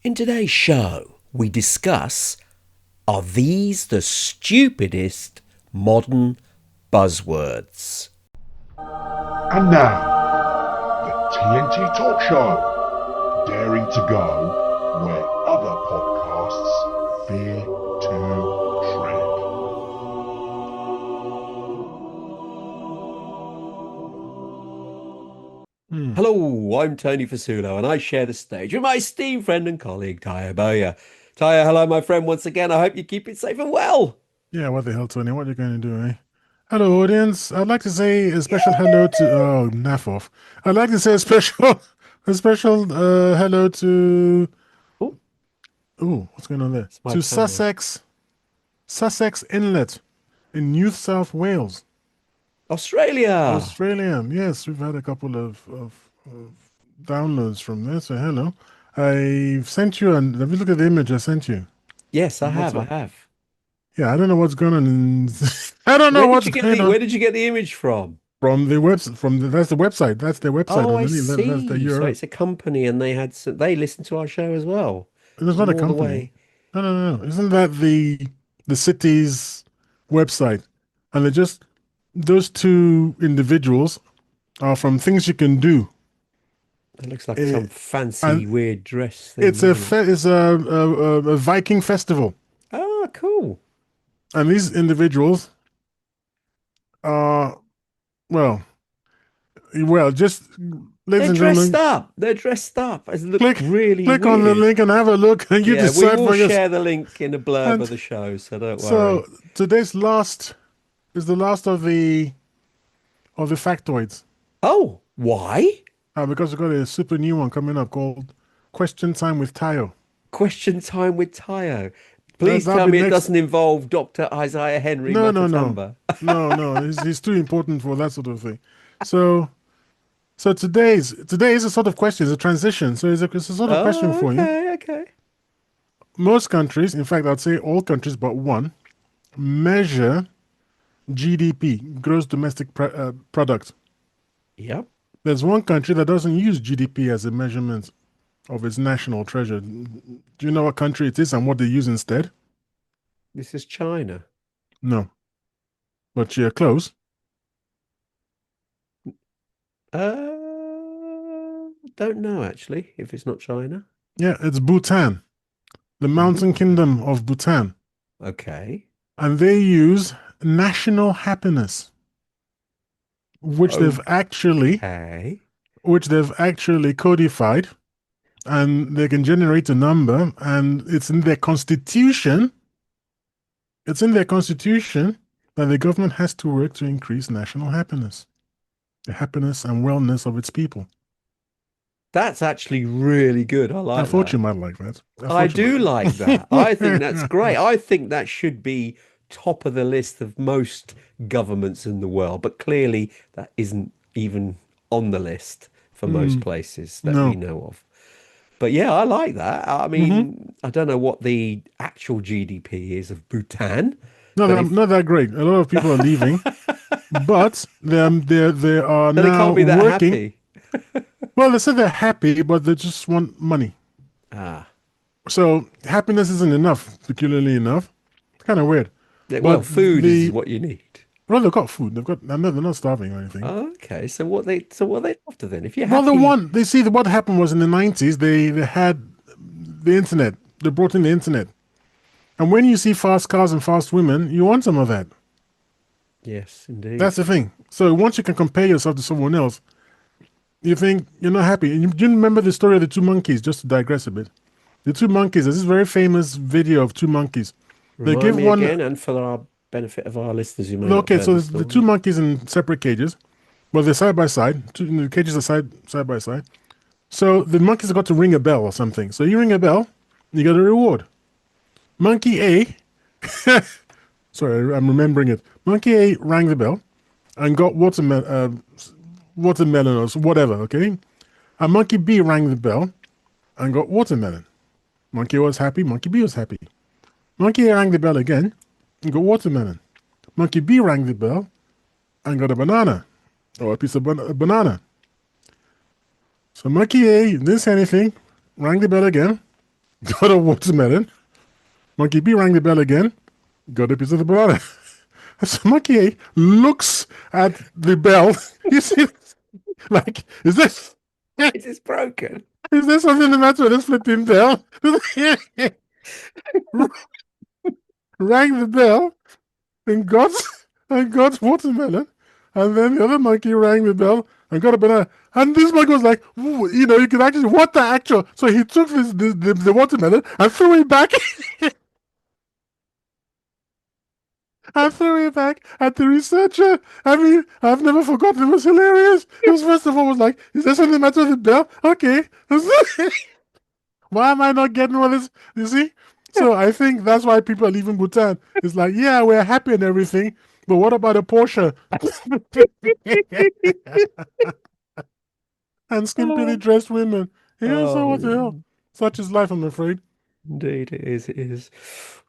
In today's show, we discuss, are these the stupidest modern buzzwords? And now, the TNT Talk Show, daring to go where other podcasts fear to tread. Hello, I'm Tony Fasulo, and I share the stage with my esteemed friend and colleague, Taya Boya. Taya, hello, my friend, once again. I hope you keep it safe and well. Yeah, what the hell, Tony? What are you going to do, eh? Hello, audience. I'd like to say a special hello to naff off. I'd like to say a special hello to Oh, what's going on there? it's my To camera. Sussex Inlet in New South Wales, Australia. Australia. Yes, we've had a couple of downloads from there. So hello. I've sent you, and have you looked at the image I sent you Yes, I on have. I WhatsApp? have. Yeah, I don't know what's going on. I don't know what's going on. Where did you get the image from? From the website, that's the website. That's their website Oh, I underneath. That's the see. So URL. it's a company, and they listen to our show as well. It's not a From all the company. way. No. Isn't that the city's website? And they're just those two individuals are from Things You Can Do. It looks like Eh, some fancy, and weird dress thing, doesn't it? it's a Viking festival, Ah, cool. and these individuals are well, just ladies They're and dressed gentlemen, up. They're dressed up. It look click really click on the weird. link and have a look, and you Yeah, we decide will for yourself. share the link in the blurb of And the show, so don't so worry. today's last is the last of the factoids, Oh, why? because we've got a super new one coming up called Question Time with Tayo. Question time with Tayo. Please That'll tell be me it next. doesn't involve Dr. Isaiah Henry No. Matatumba. No. He's too important for that sort of thing. So today is a sort of question. It's a transition. So it's a sort of question Oh, for you. okay. Most countries, in fact, I'd say all countries but one, measure GDP, gross domestic product. Yep. There's one country that doesn't use GDP as a measurement of its national treasure. Do you know what country it is and what they use instead? This is China. No, but you're close. Don't know actually if it's not China. Yeah, it's Bhutan, the mountain Bhutan. kingdom of Bhutan. Okay. And they use national happiness, which they've actually Okay. which they've actually codified, and they can generate a number, and it's in their constitution. It's in their constitution that the government has to work to increase national happiness, the happiness and wellness of its people. That's actually really good. I I like thought that. you might like that. I I thought you do might like that. I think that's great. like I think that should be top of the list of most governments in the world, but clearly that isn't even on the list for most Mm, places that we no. know of. But yeah, I like that. I Hmm. mean, I don't know what the actual GDP is of Bhutan, No, but not that great. A lot of people are leaving, but they are they now can't be that working. happy. Well, they say they're happy, but they just want money. Ah, So happiness isn't enough, peculiarly enough. It's kind of weird. yeah, well, But food is what you need. well, they've got food. I know they're not starving or anything. Okay, so what they after then? If you're Well, happy, they see what happened was in the 90s, they had the internet. They brought in the internet. And when you see fast cars and fast women, you want some of that. yes, That's indeed. the thing. So once you can compare yourself to someone else, you think you're not happy. And do you remember the story of the two monkeys, just to digress a bit? The two monkeys, there's this very famous video of two monkeys. They Remind give me one, again, and for our benefit of our listeners who may not have okay, heard so the the two story. monkeys in separate cages. Well, they're side by side. The cages are side by side. So the monkeys have got to ring a bell or something. So you ring a bell, you get a reward. Monkey A, sorry, I'm remembering it. Monkey A rang the bell and got watermelon or whatever, okay? And monkey B rang the bell and got watermelon. Monkey A was happy, monkey B was happy. Monkey A rang the bell again and got watermelon. Monkey B rang the bell and got a banana or a piece of banana. So monkey A didn't say anything, rang the bell again, got a watermelon. Monkey B rang the bell again, got a piece of the banana. So Monkey A looks at the bell. You see, like, Is this broken? is there something the matter with this flipping bell? Rang the bell and got watermelon, and then the other monkey rang the bell and got a banana. And this monkey was like, you can actually what the actual. So he took the watermelon and threw it back. I threw it back at the researcher. I mean, I've never forgotten. It was hilarious. It was first of all was like, is there something the matter with the bell? Okay. Why am I not getting all this? You see? So I think that's why people are leaving Bhutan. It's like, yeah, we're happy and everything, but what about a Porsche and skimpily Oh, dressed women? Yeah, so what the hell? oh, Such is life, I'm afraid. indeed, it is. It is.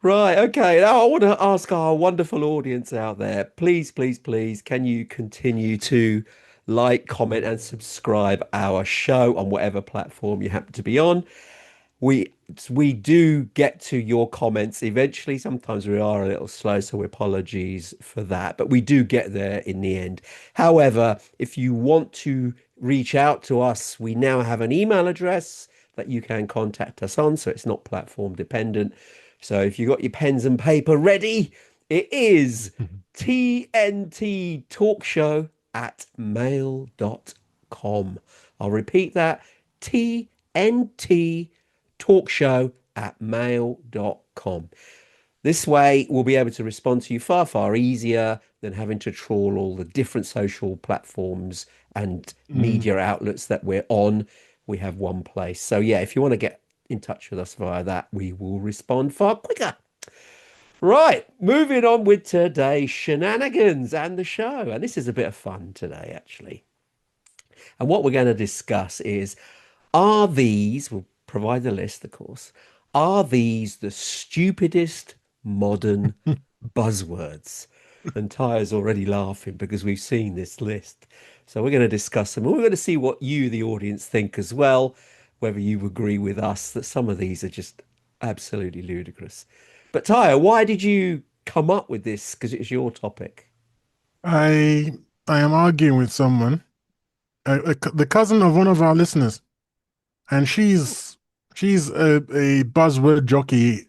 Right. Okay. Now I want to ask our wonderful audience out there, please, please, please, can you continue to like, comment, and subscribe our show on whatever platform you happen to be on? We we do get to your comments eventually. Sometimes we are a little slow, so apologies for that. But we do get there in the end. However, if you want to reach out to us, we now have an email address that you can contact us on, so it's not platform dependent. So if you got your pens and paper ready, it is TNT Talkshow at mail.com. I'll repeat that, TNT talkshow at mail.com. This way, we'll be able to respond to you far, far easier than having to trawl all the different social platforms and Mm. media outlets that we're on. We have one place. So, yeah, if you want to get in touch with us via that, we will respond far quicker. Right, moving on with today's shenanigans and the show. And this is a bit of fun today, actually. And what we're going to discuss is, are these, we'll provide the list, of course, are these the stupidest modern buzzwords? And Tyre's already laughing because we've seen this list. So we're going to discuss them. And we're going to see what you, the audience, think as well, whether you agree with us that some of these are just absolutely ludicrous. But Tyre, why did you come up with this? Because it's your topic. I I am arguing with someone, the cousin of one of our listeners, and she's a buzzword jockey,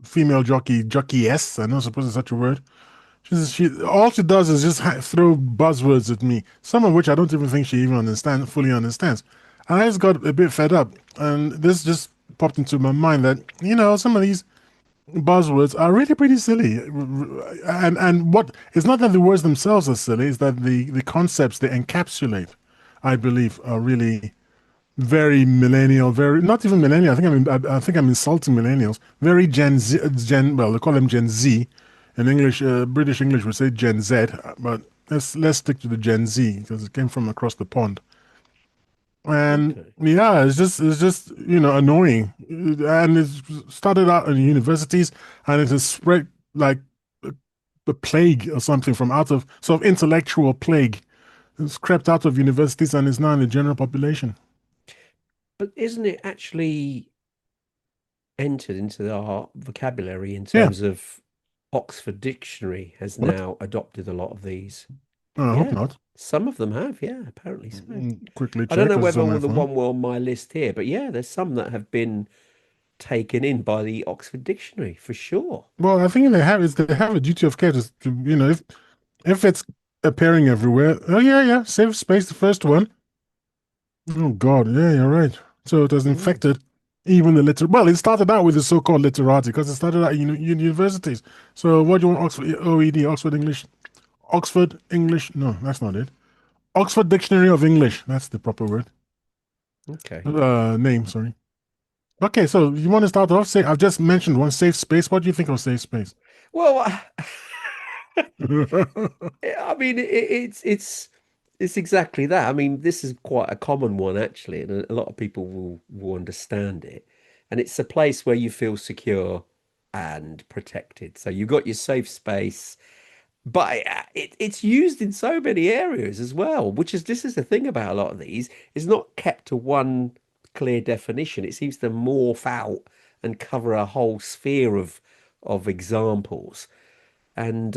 female jockey s. I don't suppose it's such a word. She all she does is just throw buzzwords at me, some of which I don't even think she even fully understands. And I just got a bit fed up, and this just popped into my mind that some of these buzzwords are really pretty silly, and what it's not that the words themselves are silly, it's that the concepts they encapsulate, I believe, are really very millennial, very not even millennial. I think I'm insulting millennials. Very Gen Z, well, they call them Gen Z. In English, British English would say Gen Z, but let's stick to the Gen Z because it came from across the pond. And Okay. yeah, it's just annoying, and it started out in universities, and it has spread like the plague or something from out of sort of intellectual plague. It's crept out of universities and is now in the general population. But isn't it actually entered into our vocabulary in Yeah, terms of Oxford Dictionary has what? now adopted a lot of these. I hope Yeah, not. some of them have. Yeah, apparently so. Quickly I don't check know because it's whether on my the phone. one were on my list here, but yeah, there's some that have been taken in by the Oxford Dictionary for sure. Well, I think they have a duty of care if it's appearing everywhere. Oh yeah, yeah. Save space, the first one. Oh God, yeah, you're right. So it has Mm, infected even the liter. Well, it started out with the so-called literati because it started out in universities. So what do you want? Oxford OED, Oxford English, Oxford English. No, that's not it. Oxford Dictionary of English. That's the proper word. okay. Name. Sorry. Okay, so you want to start off? Say I've just mentioned one safe space. What do you think of safe space? Well, I mean, it's exactly that. I mean, this is quite a common one actually, and a lot of people will understand it. And it's a place where you feel secure and protected. So you've got your safe space, but it's used in so many areas as well, which is this is the thing about a lot of these, is not kept to one clear definition. It seems to morph out and cover a whole sphere of examples. And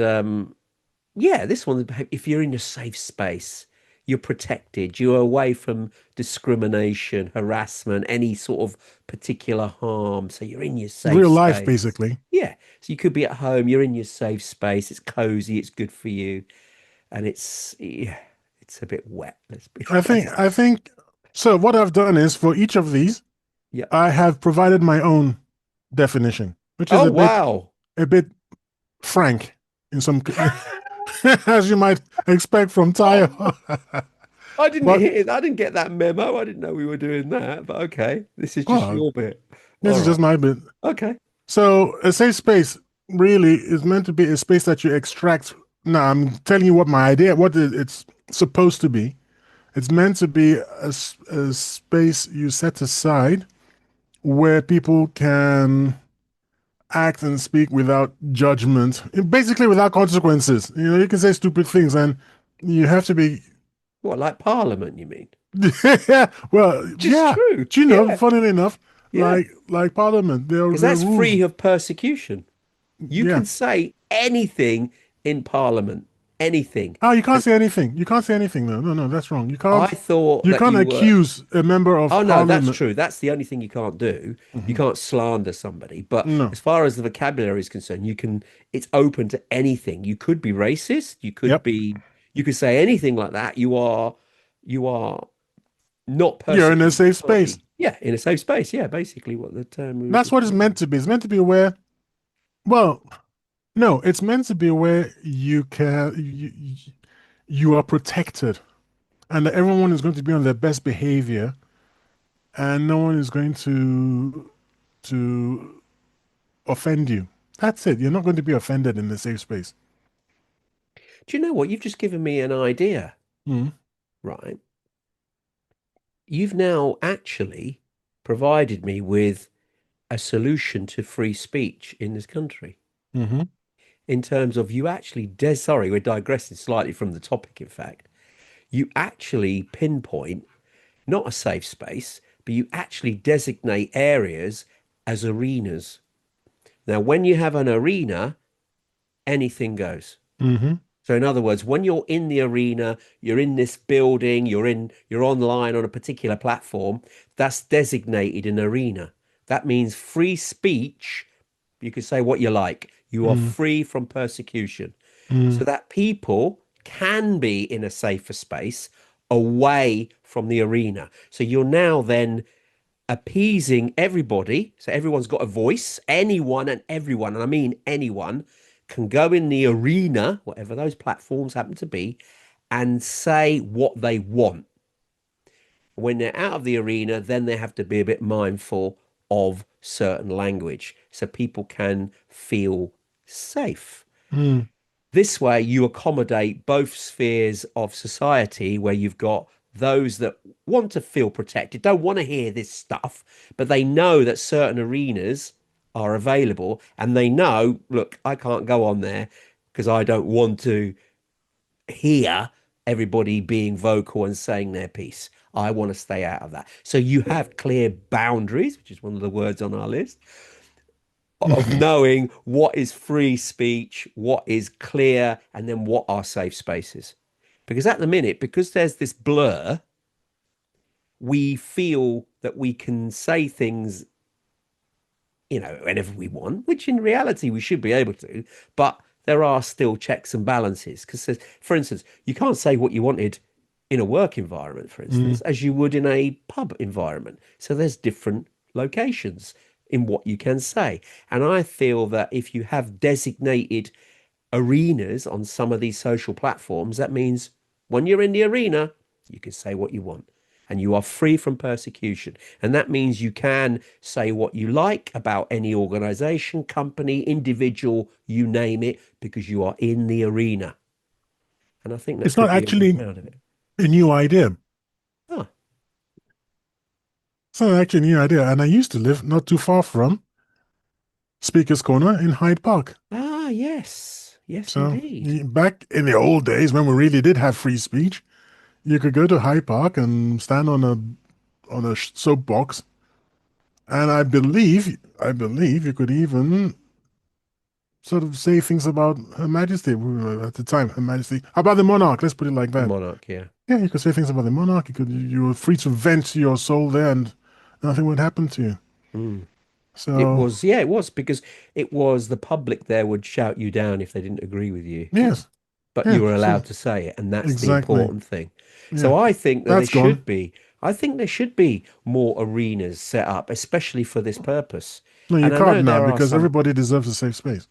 yeah, this one, if you're in a safe space, you're protected, you're away from discrimination, harassment, any sort of particular harm. So you're in your safe Real life, space. basically. Yeah. So you could be at home, you're in your safe space, it's cozy, it's good for you, and it's yeah, it's a bit wet. Let's be I think, honest. I think, so what I've done is for each of these, Yeah. I have provided my own definition, which is Oh wow. a bit frank in some, as you might expect from Tayo. Oh, I didn't But, hear, I didn't get that memo. I didn't know we were doing that, but okay. This is just well, your bit. this All is just right. my bit. Okay. So a safe space really is meant to be a space that you extract. Now I'm telling you what my idea, what it's supposed to be. It's meant to be a space you set aside where people can act and speak without judgment, basically without consequences. You know, you can say stupid things and you have to be, What, like Parliament, you mean? yeah, well, Which is yeah. true. Do you know, Yeah. funnily enough, Yeah. like Parliament, Because there are that's rules. free of persecution. You Yeah. can say anything in Parliament, anything. Oh, you can't And say anything. You can't say anything. No, no, no, that's wrong. I thought You that can't you were. accuse a member of Oh, no, that's parliament. true. That's the only thing you can't do. You Mhm. can't slander somebody. But No. as far as the vocabulary is concerned, it's open to anything. You could be racist. Yep. You could say anything like that. You are not You're in a persecuting safe space. anybody. Yeah, in a safe space. Yeah, basically what the term we were That's what it's describing. meant to be. It's meant to be where, well, no, it's meant to be where you are protected and that everyone is going to be on their best behavior and no one is going to offend you. That's it. You're not going to be offended in the safe space. Do you know what? You've just given me an idea, Mm. right? You've now actually provided me with a solution to free speech in this country. Hmm. In terms of you actually, sorry, we're digressing slightly from the topic, in fact. You actually pinpoint not a safe space, but you actually designate areas as arenas. Now, when you have an arena, anything goes. Hmm. So in other words, when you're in the arena, you're in this building, you're online on a particular platform, that's designated an arena. That means free speech. You can say what you like. You are Mm. free from persecution. So Mm. that people can be in a safer space away from the arena. So you're now then appeasing everybody. So everyone's got a voice. Anyone and everyone, and I mean anyone, can go in the arena, whatever those platforms happen to be, and say what they want. When they're out of the arena, then they have to be a bit mindful of certain language so people can feel safe. Mm. This way, you accommodate both spheres of society where you've got those that want to feel protected, don't want to hear this stuff, but they know that certain arenas are available and they know, look, I can't go on there because I don't want to hear everybody being vocal and saying their piece. I want to stay out of that. So you have clear boundaries, which is one of the words on our list of knowing what is free speech, what is clear, and then what are safe spaces. Because at the minute, because there's this blur, we feel that we can say things, whenever we want, which in reality we should be able to, but there are still checks and balances. Because, for instance, you can't say what you wanted in a work environment, for Mm. instance, as you would in a pub environment. So there's different locations in what you can say. And I feel that if you have designated arenas on some of these social platforms, that means when you're in the arena, you can say what you want and you are free from persecution. And that means you can say what you like about any organization, company, individual, you name it, because you are in the arena. And I think that It's not could be a way actually out of it. a new idea. Ah, It's not actually a new idea. And I used to live not too far from Speaker's Corner in Hyde Park. yes. Yes, So indeed. back in the old days when we really did have free speech, you could go to Hyde Park and stand on a soapbox And I believe you could even sort of say things about Her Majesty at the time, Her Majesty, about the monarch. Let's put it like The that. monarch, yeah. Yeah, you could say things about the monarch. You were free to vent your soul there, and nothing would happen to you. Mm. It So was, yeah, it was because it was the public there would shout you down if they didn't agree with you, yes, but yeah. you were So allowed to say it, and that's the exactly, important thing. yeah. So I think that That's gone. I think there should be more arenas set up, especially for this purpose. No, you And I can't know now there are because some, everybody deserves a safe space,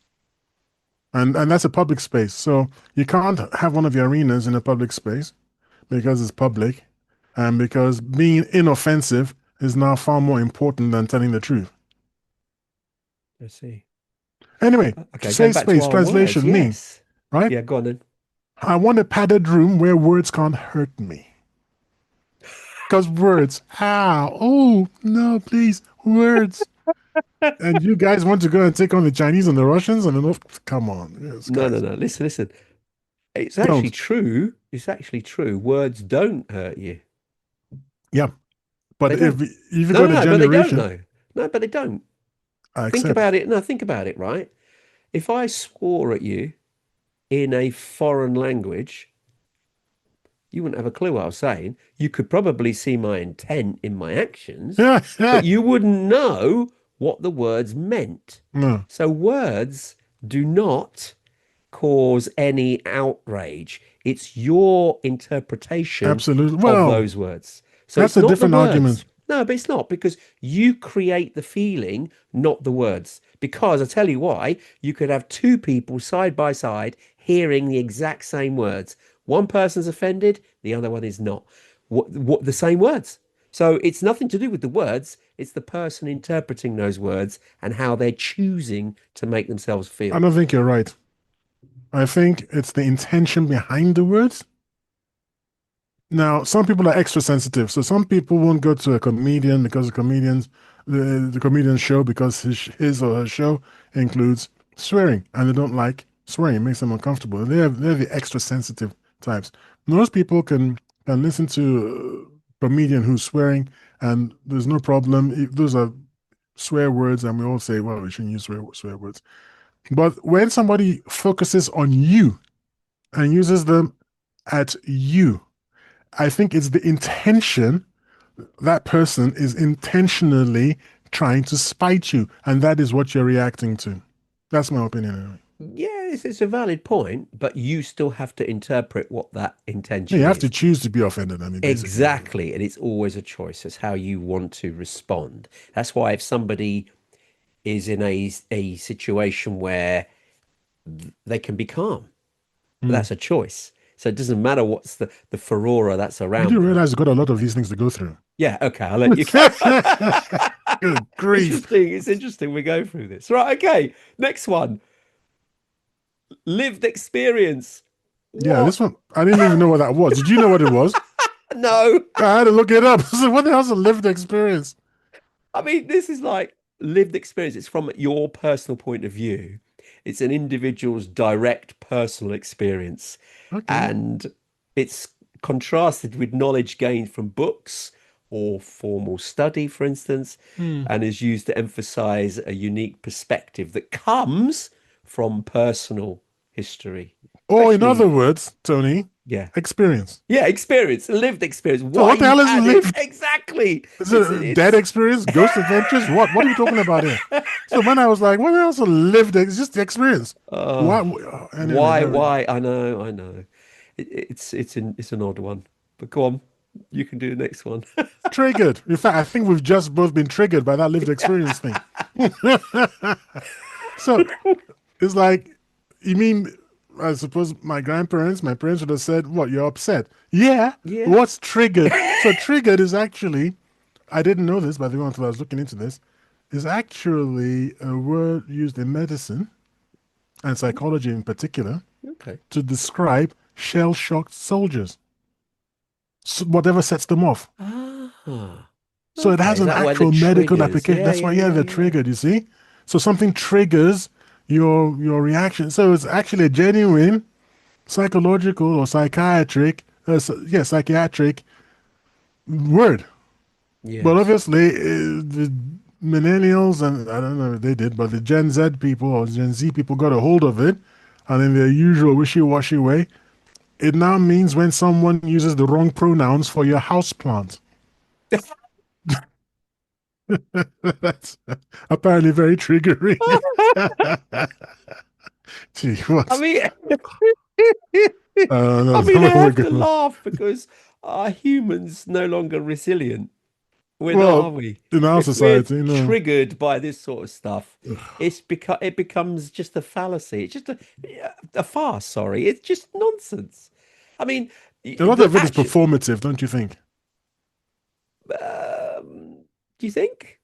and that's a public space. So you can't have one of your arenas in a public space because it's public, and because being inoffensive is now far more important than telling the truth. let's see. Anyway, Okay, going safe back to space our words, translation mean, yes. right? Yeah, go on then. I want a padded room where words can't hurt me. Because words, oh, no, please, words. And you guys want to go and take on the Chinese and the Russians? And then, come on, yes, No, no, guys, no. Listen, listen. It's actually don't. true. It's actually true. Words don't hurt you. Yeah, but They if don't. you No, got no, a no, but they don't generation, know. No, but they don't. I Think accept. about it. No, think about it, right? If I swore at you in a foreign language, you wouldn't have a clue what I was saying. You could probably see my intent in my actions, Yeah, but yeah. you wouldn't know what the words meant. No, So words do not cause any outrage. It's your interpretation absolutely. of Well, those words. So that's it's a not the different argument. words. No, but it's not because you create the feeling, not the words. Because I tell you why, you could have two people side by side hearing the exact same words. One person's offended, the other one is not. What the same words. So it's nothing to do with the words, it's the person interpreting those words and how they're choosing to make themselves I feel. don't think you're right. I think it's the intention behind the words. Now, some people are extra sensitive, so some people won't go to a comedian because the comedian show because his or her show includes swearing, and they don't like swearing. It makes them uncomfortable. They're the extra sensitive types. Most people can listen to a comedian who's swearing, and there's no problem. If those are swear words, and we all say, well, we shouldn't use swear words. But when somebody focuses on you and uses them at you, I think it's the intention. That person is intentionally trying to spite you, and that is what you're reacting to. That's my opinion. Anyway. Yeah, it's a valid point, but you still have to interpret what that Yeah, you intention have to is. choose to be offended. I mean, basically. Exactly. And it's always a choice. It's how you want to respond. That's why if somebody is in a situation where they can be calm, Mm. that's a choice. So it doesn't matter what's the furore that's You around do them. realize you've got a lot of these things to go through. Yeah, okay, I'll let you carry on. Good grief. Interesting. It's interesting we go through this. Right, okay. Next one. Lived experience. Yeah, What? this one, I didn't even know what that was. Did you know what it was? No. I had to look it up. So what the hell's a lived experience? I mean, this is like lived experience. It's from your personal point of view. It's an individual's direct personal experience. Okay. And it's contrasted with knowledge gained from books or formal study, for instance, Hmm. and is used to emphasize a unique perspective that comes from personal history, Or in other especially, words, Tony, yeah. experience. Yeah, experience, lived experience. So Why what the you've hell is had it. lived? Exactly. Is it a dead It's experience? Ghost adventures? What are we talking about here? So when I was like, what else a lived? It's just the experience. uh What? Anyway, why? I know, I know. It's an odd one. But go on, you can do the next one. triggered. In fact, I think we've just both been triggered by that lived experience thing. So it's like, you mean, I suppose my parents would have said, what, you're upset? Yeah. Yeah. What's triggered? So triggered is actually, I didn't know this, by the way, until I was looking into this, is actually a word used in medicine and psychology in particular Okay. to describe shell-shocked soldiers. So whatever sets them off. Ah. So it Okay. has Is an that why the actual medical triggers? application. Yeah, That's why, yeah, yeah, yeah, they're yeah. triggered, you see? So something triggers your reaction. So it's actually a genuine psychological or psychiatric, psychiatric word. But Yes. obviously, millennials, and I don't know if they did, but the Gen Z people or Gen Z people got a hold of it, and in their usual wishy-washy way, it now means when someone uses the wrong pronouns for your house plant. That's apparently very triggering. Gee, I what? mean, No, I mean, I no, we're have to good. laugh because are humans no longer resilient? We're not, Well, are we? in our If we're society, no. triggered by this sort of stuff, it becomes just a fallacy. It's just a farce. Sorry, it's just nonsense. I mean, A lot the of it is action. performative, don't you think? Do you think?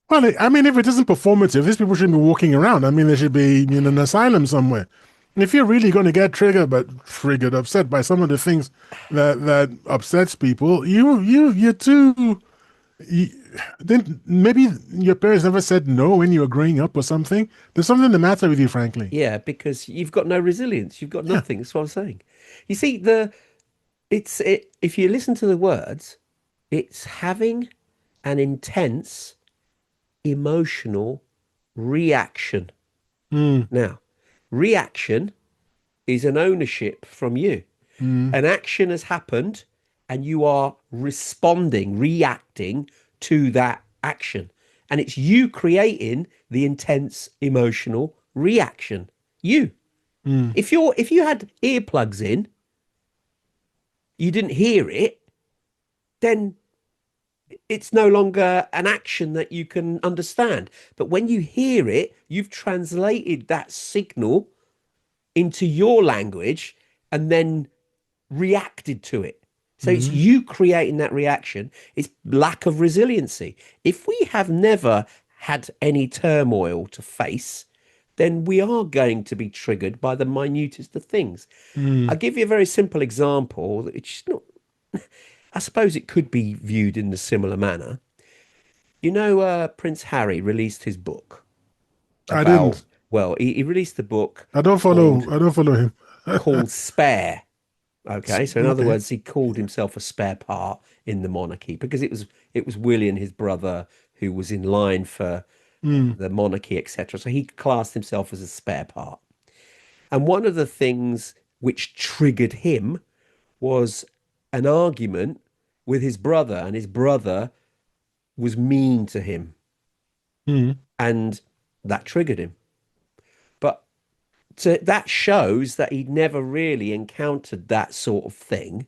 Well, I mean, if it isn't performative, these people shouldn't be walking around. I mean, they should be in an asylum somewhere. And if you're really going to get upset by some of the things that upsets people, you're too. You, then maybe your parents never said no when you were growing up or something. There's something the matter with you, frankly. Yeah, because you've got no resilience. You've got Yeah. nothing. That's what I'm saying. You see, if you listen to the words, it's having an intense emotional reaction. Mm, Now, reaction is an ownership from you. mm, An action has happened and you are responding, reacting to that action. And it's you creating the intense emotional reaction. You. mm, If you had earplugs in, you didn't hear it, then it's no longer an action that you can understand. But when you hear it, you've translated that signal into your language and then reacted to it. So it's mm, you creating that reaction. It's lack of resiliency. If we have never had any turmoil to face, then we are going to be triggered by the minutest of things. I'll mm. give you a very simple example. It's not, I suppose it could be viewed in a similar manner. You know, Prince Harry released his book I about, didn't. well, he released a book I don't follow. called I don't follow him. Spare. Okay, so in other Okay. words, he called himself a spare part in the monarchy because it was William, his brother, who was in line for Mm, the monarchy, etc. So he classed himself as a spare part. And one of the things which triggered him was an argument with his brother, and his brother was mean to him, mm, and that triggered him. But that shows that he'd never really encountered that sort of thing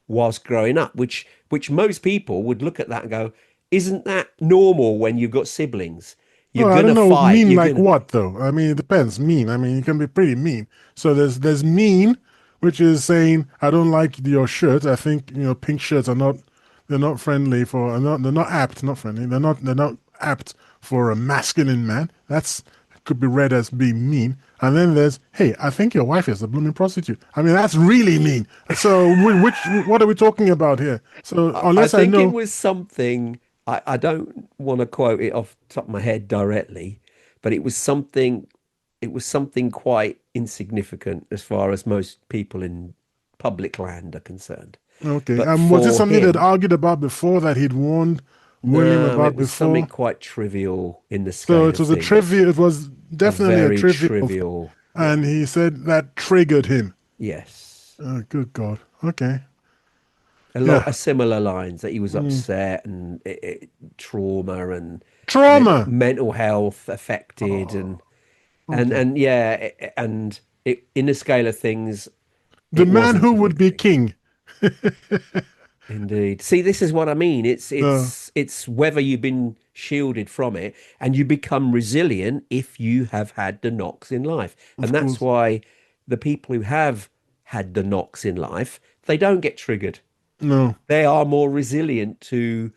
whilst growing up, which most people would look at that and go, isn't that normal when you've got siblings? You're Well, I don't gonna know. fight. Mean You're like gonna, what though? I mean, it depends. Mean. I mean, you can be pretty mean. So there's mean, which is saying I don't like your shirt. I think pink shirts are not they're not friendly for they're not apt, not friendly. They're not apt for a masculine man. That's could be read as being mean. And then there's hey, I think your wife is a blooming prostitute. I mean, that's really mean. So which what are we talking about here? So I unless I think it know, was something, I don't want to quote it off the top of my head directly, but it was something quite insignificant as far as most people in public land are concerned. okay. But Was this for something they'd him, argued about before that he'd warned William no, it about was something before? quite trivial in the So scale it of was a things. trivial. It was A definitely a very trivial thing, trivial, and yeah. he said that triggered him. Yes. Oh, good God. Okay. Along Yeah. a similar lines that he was Mm. upset and trauma and Trauma. mental health affected Oh, okay. and yeah, and in the scale of things, The it man wasn't who a would good be thing. king. Indeed. See, this is what I mean. Uh, It's whether you've been shielded from it and you become resilient if you have had the knocks in life. of And that's course. why the people who have had the knocks in life, they don't get triggered. No. They are more resilient to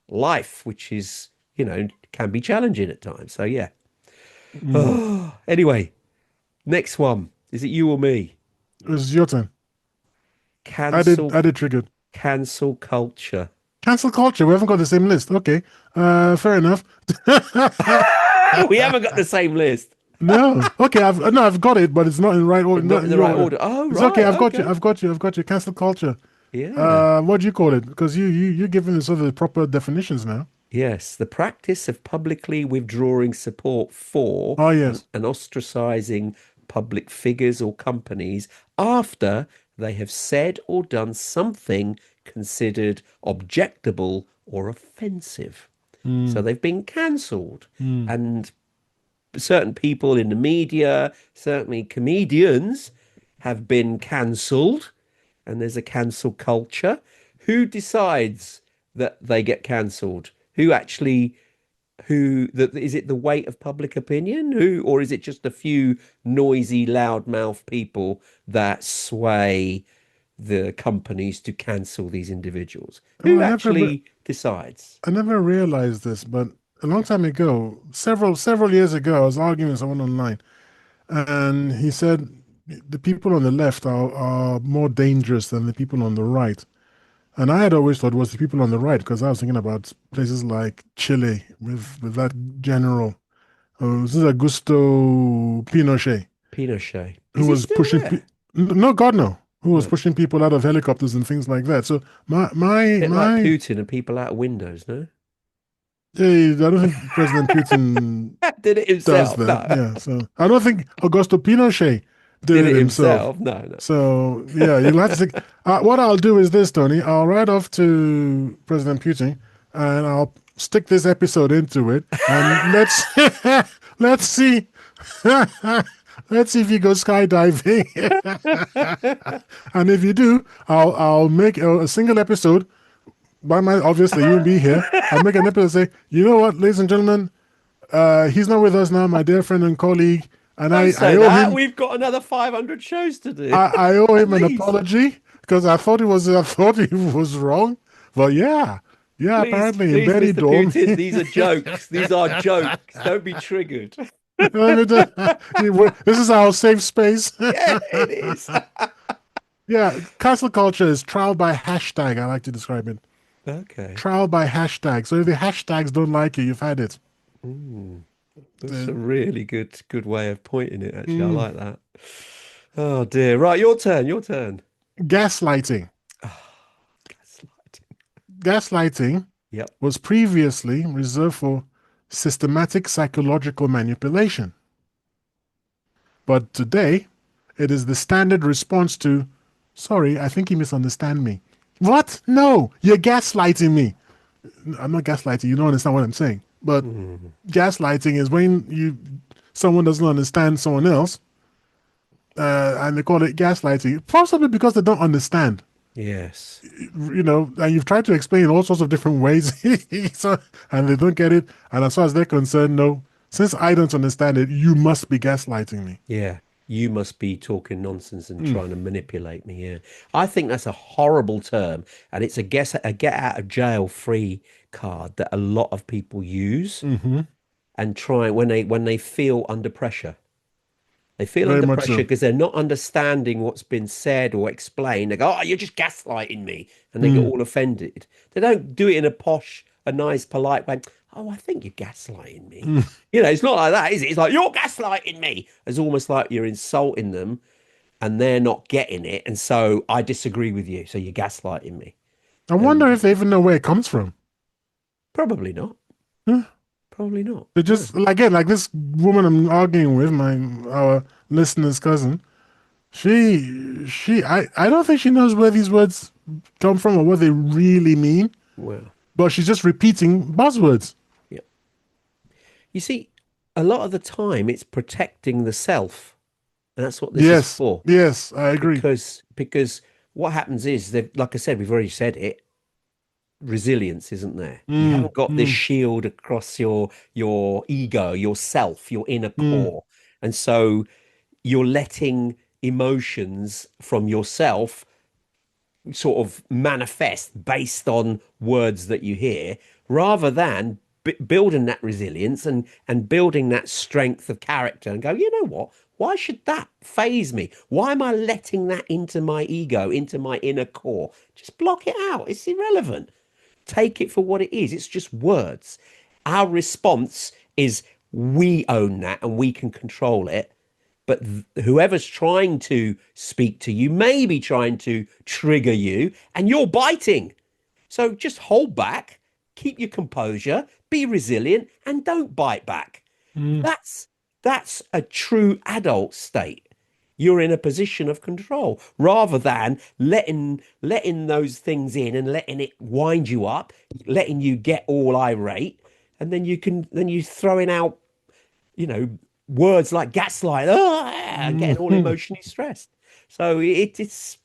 life, which is, can be challenging at times. So yeah. Mm. Anyway, next one. Is it you or me? It's your turn. I did. Cancel I did triggered. cancel culture. Cancel culture. We haven't got the same list. Okay. Fair enough. We haven't got the same list. No. Okay, I've got it, but it's not in right order, not Not in in the your right order. order. Oh, It's okay. right. I've got you. Okay. I've got you. I've got you. Cancel culture. Yeah. What do you call it? Because you're giving this other proper definitions now. Yes, the practice of publicly withdrawing support for Oh, and, yes. and ostracizing public figures or companies after they have said or done something considered objectable or offensive. So Mm, they've been cancelled. mm. And certain people in the media, certainly comedians, have been cancelled, and there's a cancel culture. Who decides that they get cancelled? Who actually, who that is it the weight of public opinion? Who, or is it just a few noisy, loudmouth people that sway the companies to cancel these individuals? Oh, Who actually decides? I never realized this, but a long time ago, several years ago, I was arguing with someone online, and he said the people on the left are more dangerous than the people on the right. And I had always thought it was the people on the right because I was thinking about places like Chile with that general, this is Augusto Pinochet, Pinochet. who Is he was still pushing, there? no, God, no, who was No. pushing people out of helicopters and things like that. So Bit like Putin and people out of windows, no? I don't think President Putin Did it does himself? that. No. Yeah, so I don't think Augusto Pinochet did Did it it himself. himself? No, no. So yeah, you'll have to think. What I'll do is this, Tony. I'll write off to President Putin, and I'll stick this episode into it, and let's let's see. Let's see if you go skydiving, and if you do, I'll make a single episode. By my obviously you won't be here. I'll make an episode and say, you know what, ladies and gentlemen, he's not with us now, my dear friend and colleague, and Don't I say owe that. him We've got another 500 shows to do, I owe at him an least. apology because I thought he was wrong. But yeah, yeah, Please, apparently in please, Benny Mr. Dorm. Putin, these are jokes. These are jokes. Don't be triggered. This is our safe space. Yeah, it is. Yeah, cancel culture is trial by hashtag. I like to describe it. Okay. Trial by hashtag. So if the hashtags don't like you, you've had it. Mm, that's a Uh, really good way of pointing it, actually. I mm. like that. Oh dear. Right, your turn. Your turn. Gaslighting. Oh, gaslighting. Gaslighting Yep. was previously reserved for systematic psychological manipulation. But today, it is the standard response to, sorry, I think you misunderstand me. What? No, you're gaslighting me. I'm not gaslighting, you don't understand what I'm saying. But Mm, gaslighting is when someone doesn't understand someone else, and they call it gaslighting, possibly because they don't understand. yes. And you've tried to explain all sorts of different ways, so, and they don't get it. And as far as they're concerned, no, since I don't understand it, you must be gaslighting me. Yeah. You must be talking nonsense and Mm. trying to manipulate me. Yeah. I think that's a horrible term, and it's a get out of jail free card that a lot of people use Hmm. and try when they feel under pressure. They feel Very under much pressure so. because they're not understanding what's been said or explained. They go, "Oh, you're just gaslighting me," and they get Mm. all offended. They don't do it in a posh, a nice, polite way. Oh, I think you're gaslighting me. Mm. It's not like that, is it? It's like you're gaslighting me. It's almost like you're insulting them, and they're not getting it, and so I disagree with you. So you're gaslighting me, I wonder and if they even know where it comes from. probably not. Huh? Probably not. They No. just again, like this woman I'm arguing with, our listener's cousin. I don't think she knows where these words come from or what they really mean, Well, but she's just repeating buzzwords. yeah. You see, a lot of the time it's protecting the self. And that's what this is Yes, for. yes, I agree. Because what happens is that, like I said, we've already said it, resilience isn't there. You Mm, haven't got this mm, shield across your ego, yourself, your inner mm, core. And so you're letting emotions from yourself sort of manifest based on words that you hear rather than building that resilience and building that strength of character and go, you know what, why should that phase me? Why am I letting that into my ego, into my inner core? Just block it out. It's irrelevant. Take it for what it is. It's just words. Our response is we own that and we can control it. But whoever's trying to speak to you may be trying to trigger you and you're biting. So just hold back, keep your composure, be resilient, and don't bite back. Mm. That's that's a true adult state. You're in a position of control rather than letting those things in and letting it wind you up, letting you get all irate, and then you throwing out, you know, words like gaslight, and getting all Mhm. emotionally stressed. So it's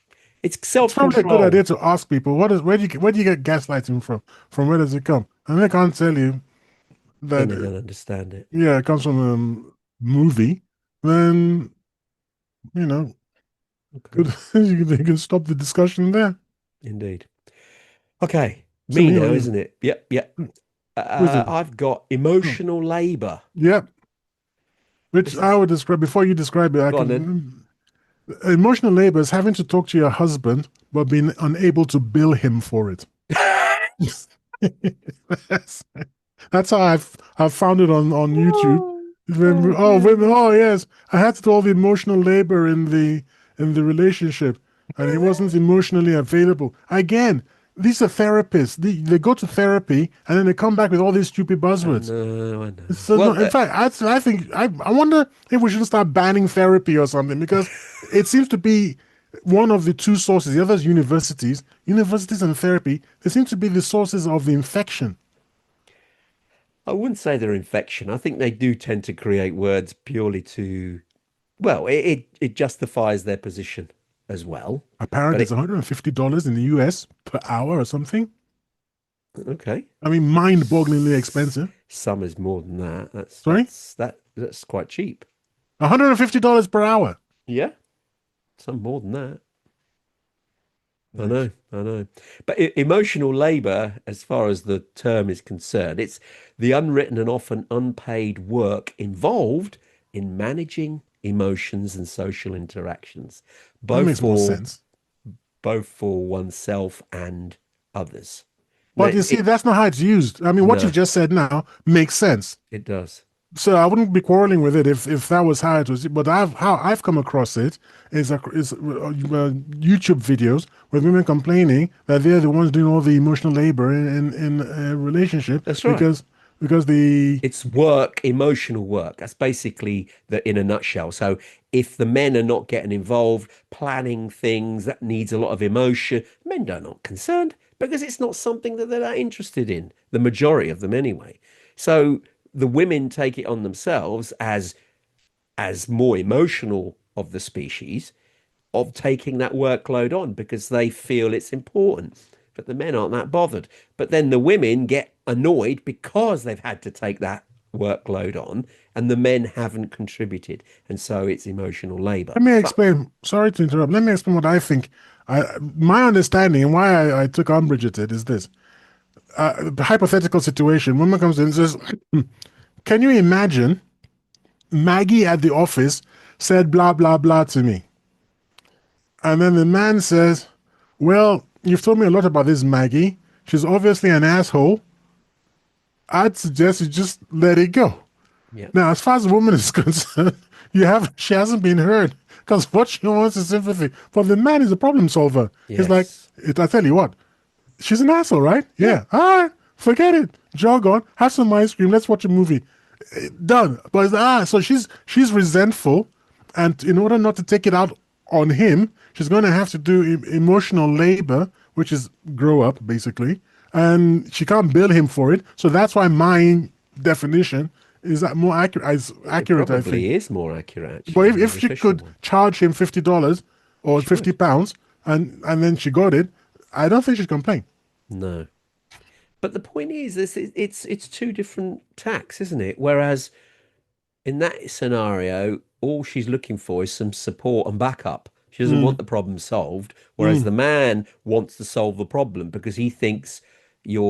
It's probably a good self-control. idea to ask people where do you get gaslighting from? From where does it come? And they can't tell you Then that. they don't understand it. Yeah, it comes from a movie. Then you know, Okay, good. You can stop the discussion there. indeed. Okay, To me me, now, isn't it? Yep, yep. who's it? I've got Oh, emotional labor. yep. Which This I is would describe before you describe it. I Go on then. can emotional labor is having to talk to your husband but being unable to bill him for it. that's, that's how I've found it on YouTube. Oh, oh Women, dear. oh yes, I had to do all the emotional labor in the relationship, and he wasn't emotionally available. Again, these are therapists. They go to therapy and then they come back with all these stupid I buzzwords. know, I know. So no, Well, in fact, I think I wonder if we should start banning therapy or something because it seems to be one of the two sources. The other is universities. Universities and therapy, they seem to be the sources of the infection. I wouldn't say they're infection. I think they do tend to create words purely to, well, it justifies their position as well. But Apparently, it's it, $150 in the US per hour or something. okay. I mean, mind-bogglingly expensive. Some is more than that. Sorry, That's quite cheap. $150 per hour. Yeah, some more than that. I Nice. know, I know. But emotional labor, as far as the term is concerned, it's the unwritten and often unpaid work involved in managing emotions and social interactions, That both makes more for sense. both for oneself and others. No, But you see, that's not how it's used. I mean, what you've no, just said now makes sense. it does. So I wouldn't be quarreling with it if that was how it was. But how I've come across it is YouTube videos with women complaining that they're the ones doing all the emotional labor in a relationship That's right. because the It's work, emotional work. That's basically the in a nutshell. So if the men are not getting involved, planning things that needs a lot of emotion, men are not concerned because it's not something that they're that interested in, the majority of them anyway. So the women take it on themselves as more emotional of the species of taking that workload on because they feel it's important. But the men aren't that bothered. But then the women get annoyed because they've had to take that workload on and the men haven't contributed. And so it's emotional labor. let me But explain. Sorry to interrupt. Let me explain what I think. My understanding and why I took umbrage at it is this: the hypothetical situation. Woman comes in and says, "Can you imagine Maggie at the office said blah blah blah to me?" And then the man says, "Well, you've told me a lot about this Maggie. She's obviously an asshole. I'd suggest you just let it go." yeah, Now, as far as the woman is concerned, she hasn't been heard because what she wants is sympathy. But the man is a problem solver. He's like, yes. I tell you what, she's an asshole, right? Yeah, Yeah. All right, forget it. Jog on, have some ice cream, let's watch a movie. Done. But so she's resentful, and in order not to take it out on him, she's going to have to do emotional labor, which is grow up basically, and she can't bill him for it. So that's why my definition is that more accurate. Is it accurate, I think. probably is more accurate But actually if, than the if she official could one. charge him $50 or She would. £50, and then she got it, I don't think she'd complain. No. But the point is, it's two different tacks, isn't it? Whereas in that scenario, all she's looking for is some support and backup. She doesn't Mm, want the problem solved, whereas mm. the man wants to solve the problem because he thinks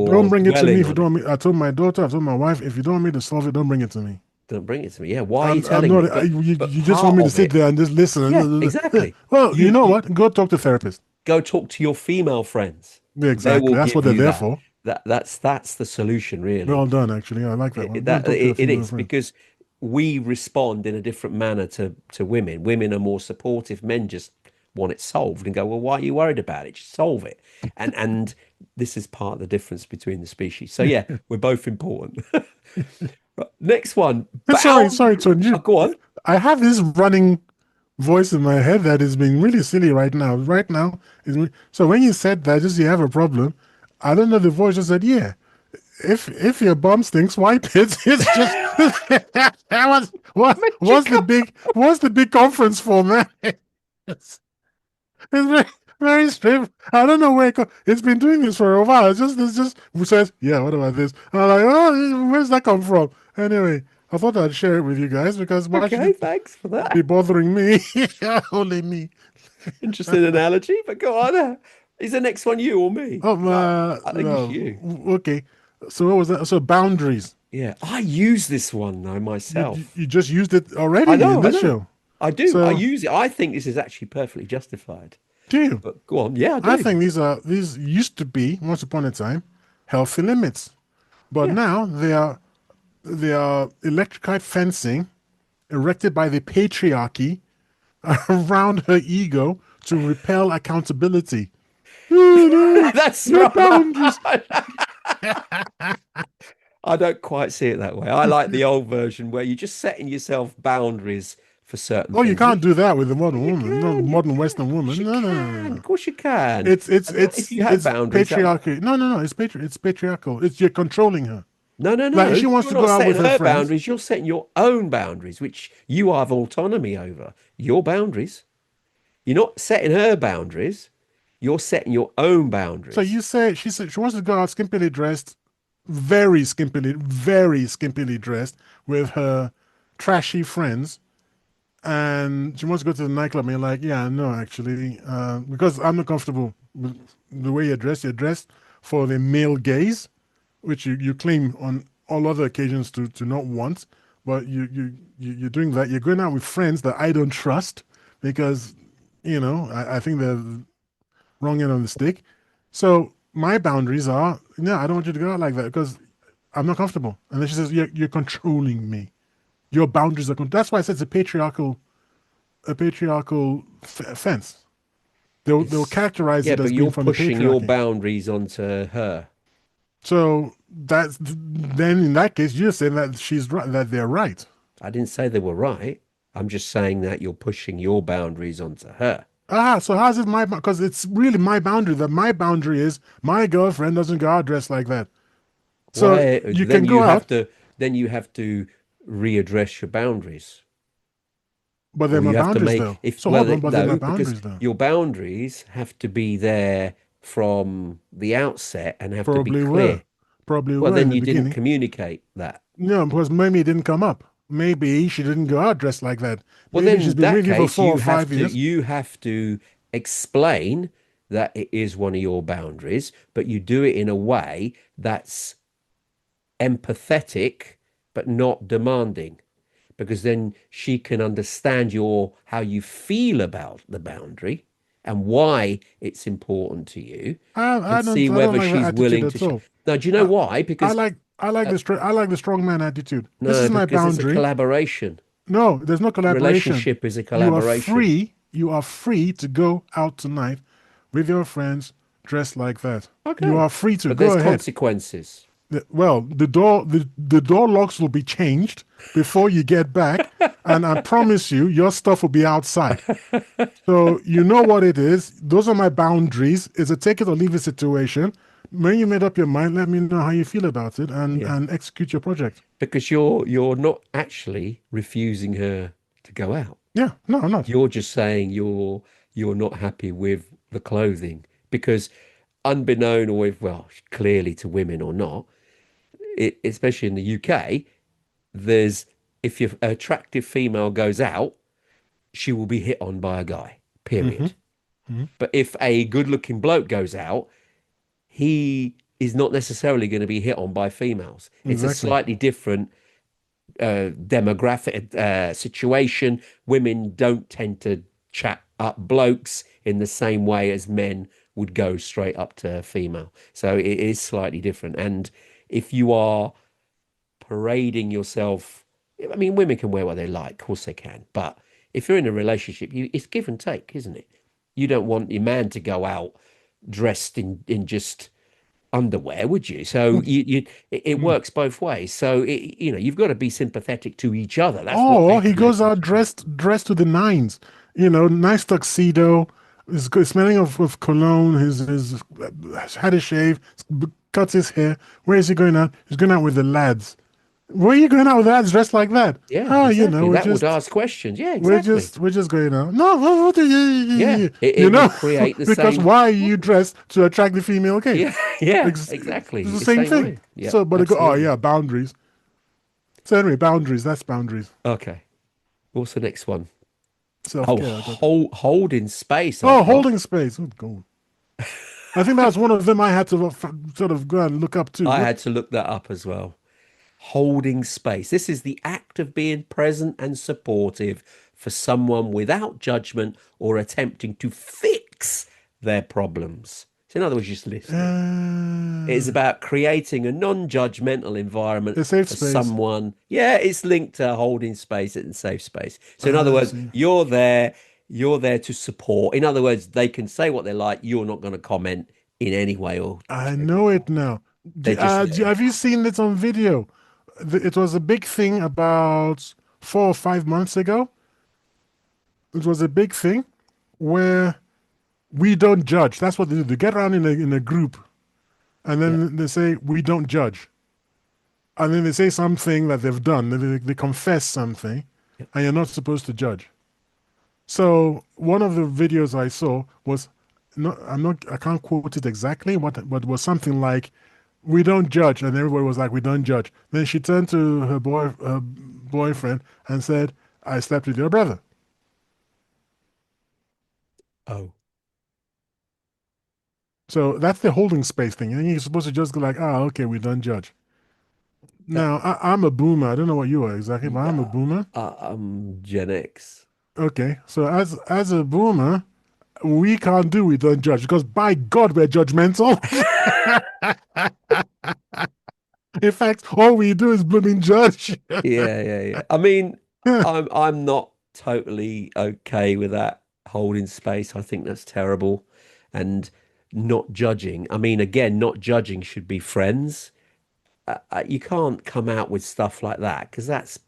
Don't you're bring it to me dwelling if you on don't it. want me. I told my daughter, I told my wife, if you don't want me to solve it, don't bring it to me. Don't bring it to me. Yeah, why are you I'm telling me? not. But You just want part me to of sit it, there and just yeah, listen. exactly. Well, you know You what? Go talk to a therapist. go talk to your female friends. Yeah, They exactly. will That's what give they're you there that. for. That's the solution, really. Well done, actually. I like that one. Go and That talk to a it female is friend. because we respond in a different manner to women. Women are more supportive. Men just want it solved and go, well, why are you worried about it? Just solve it. And this is part of the difference between the species. So yeah, we're both important. Right, next one, Sorry, boundary. Tony. Oh, go on. I have this running voice in my head that is being really silly right now. Right now, so when you said that, just you have a problem. I don't know. The voice just said, "Yeah, if your bum stinks, wipe it." It's just that was what's the big conference for, man? It's very, very strange. I don't know where it's been doing this for a while. It's just it says, yeah, what about this? And I'm like, oh, where's that come from? Anyway, I thought I'd share it with you guys because why should Okay, it thanks for be that. bothering me? Only me. Interesting analogy, but go on. Is the next one you or me? Oh, I think it's no. you. Okay. So what was that? So boundaries. Yeah, I use this one though myself. You just used it I already in know, I this know. show. I do. I So use it. I think this is actually perfectly justified. do you? But go on. Yeah, I I do. think these used to be once upon a time healthy limits, but Yeah. now they are electric fencing erected by the patriarchy around her ego to repel accountability. No, no, That's no boundaries. right. I don't quite see it that way. I like the old version where you're just setting yourself boundaries for certain Oh, you things. can't do that with a modern You woman, not a can, you modern can. Western Of course woman. you No, no, no, no, can. no. Of course you can. It's it's And that, if it's you have it's boundaries, that patriarchy. No, no, no. It's patriarchal. It's you're controlling her. no, no, Like if no. she wants You're to go not out with setting her her friends. boundaries. You're setting your own boundaries, which you have autonomy over. Your boundaries. You're not setting her boundaries. You're setting your own So boundaries. you say she said she wants to go out skimpily dressed, very skimpily dressed with her trashy friends, and she wants to go to the nightclub. And you're like, yeah, no, actually, because I'm not comfortable with the way you're dressed. You're dressed for the male gaze, which you claim on all other occasions to not want, but you're doing that. You're going out with friends that I don't trust because I think they're wrong end on the stick. So my boundaries are, no, I don't want you to go out like that because I'm not comfortable. And then she says, you're controlling me. Your boundaries are. That's why I said it's a patriarchal fence. They'll It's characterize yeah, it but as being you're from the pushing your patriarchy. boundaries onto her. So that's then in that case, you're saying that she's right, that they're right. I didn't say they were right. I'm just saying that you're pushing your boundaries onto her. So how's it my because it's really my boundary that my boundary is my girlfriend doesn't go out dressed like that. So Why you can go out, then you have to readdress your boundaries. but they're Or my you have to boundaries make though. if So well hold on, but they're my no, because boundaries though. your boundaries have to be there from the outset and have to be Probably were, clear. probably Well, were in then the you didn't beginning. communicate that. No, because maybe it didn't come up. Maybe she didn't go out dressed like that. Well, Maybe then she's in been that with you for case, 4 or 5 years. you have to explain that it is one of your boundaries, but you do it in a way that's empathetic but not demanding, because then she can understand your how you feel about the boundary and why it's important to you, I and see I don't whether like that she's attitude willing at to. all. Now, do you know I, why? I Because like uh, I like the strong man attitude. This no, is my because it's a boundary. collaboration. No, there's no collaboration. Relationship is a You are collaboration. free. You are free to go out tonight with your friends dressed like that. You Okay, are free to but go there's ahead. consequences. Well, the door locks will be changed before you get back, and I promise you, your stuff will be outside. So you know what it is. Those are my boundaries. It's a take it or leave it situation. When you made up your mind, let me know how you feel about it and Yeah, execute your project. because you're not actually refusing her to go out. Yeah, no, I'm not. You're just saying you're not happy with the clothing because unbeknown or if well clearly to women or not, especially in the UK, there's if your attractive female goes out, she will be hit on by a guy. Hmm. Period. Hmm. But if a good-looking bloke goes out, he is not necessarily going to be hit on by females. It's a Exactly. slightly different demographic situation. Women don't tend to chat up blokes in the same way as men would go straight up to a female. So it is slightly different. And if you are parading yourself, I mean, women can wear what they like, of course they can. But if you're in a relationship, it's give and take, isn't it? You don't want your man to go out dressed in just underwear, would you? So it Mm. works both ways. So you've got to be sympathetic to each other. That's what Or makes he a goes out relationship. dressed to the nines. Nice tuxedo. Is good, smelling of cologne. His had a shave. Cuts his hair. Where is he going out? He's going out with the lads. Where are you going out with the lads dressed like that? Yeah, Oh, exactly. we're That would just ask questions. Yeah, we're exactly. just we're just going out. No, what are Yeah, you? it You will know, create the because same. why are you dressed to attract the female gaze? Yeah, yeah, It's exactly. the The same same thing. way. Yeah, So, but they go, oh absolutely. yeah, boundaries. So anyway, boundaries. That's boundaries. Okay. What's the next one? Self Oh, care. I got. holding space Oh, I've got. holding space. Oh, God. I think that was one of them I had to sort of go and look up too. I What? had to look that up as well. Holding space. This is the act of being present and supportive for someone without judgment or attempting to fix their problems. So, in other words, just listening. It is Uh, about creating a non-judgmental environment a safe for space. someone. Yeah, it's linked to holding space and safe space. So, in other I words, see. you're there to support. In other words, they can say what they like. You're not going to comment in any way or I shape or know it form. now. They're just there. Have you seen it on video? It was a big thing about 4 or 5 months ago. It was a big thing where we don't judge. That's what they do. They get around in a group and Yeah. then they say we don't judge. And then they say something that they've done. They confess something, Yeah. and you're not supposed to judge. So one of the videos I saw was not I can't quote it exactly, but was something like we don't judge, and everybody was like we don't judge. Then she turned to her boyfriend and said, I slept with your brother. Oh, So that's the holding space thing. And you're supposed to just go like, ah, okay, we don't judge. that, Now I'm a boomer. I don't know what you are exactly, but I'm a yeah. boomer. Gen X. Okay, so as a boomer, we can't do we don't judge because by God we're judgmental. In fact, all we do is blooming judge. Yeah, yeah, yeah. I mean, I'm not totally okay with that holding space. I think that's terrible. And not judging. I mean, again, not judging should be friends. You can't come out with stuff like that because that's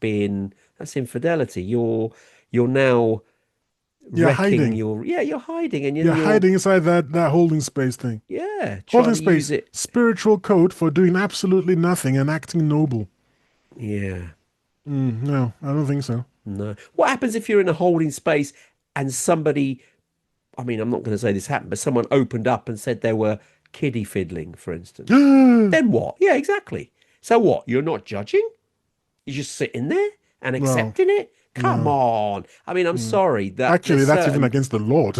infidelity. You're now You're wrecking hiding. your yeah, you're hiding and then You're you're hiding inside that holding space thing. yeah, trying Holding to use space, it. spiritual code for doing absolutely nothing and acting noble. Yeah. No, I don't think so. No. What happens if you're in a holding space and somebody, I mean, I'm not going to say this happened, but someone opened up and said they were kiddie fiddling, for instance? Then what? Yeah, exactly. So what? You're not judging? You're just sitting there and Well, accepting it? Come no. on. I mean, I'm Mm. sorry that Actually, there's that's even certain, against the law.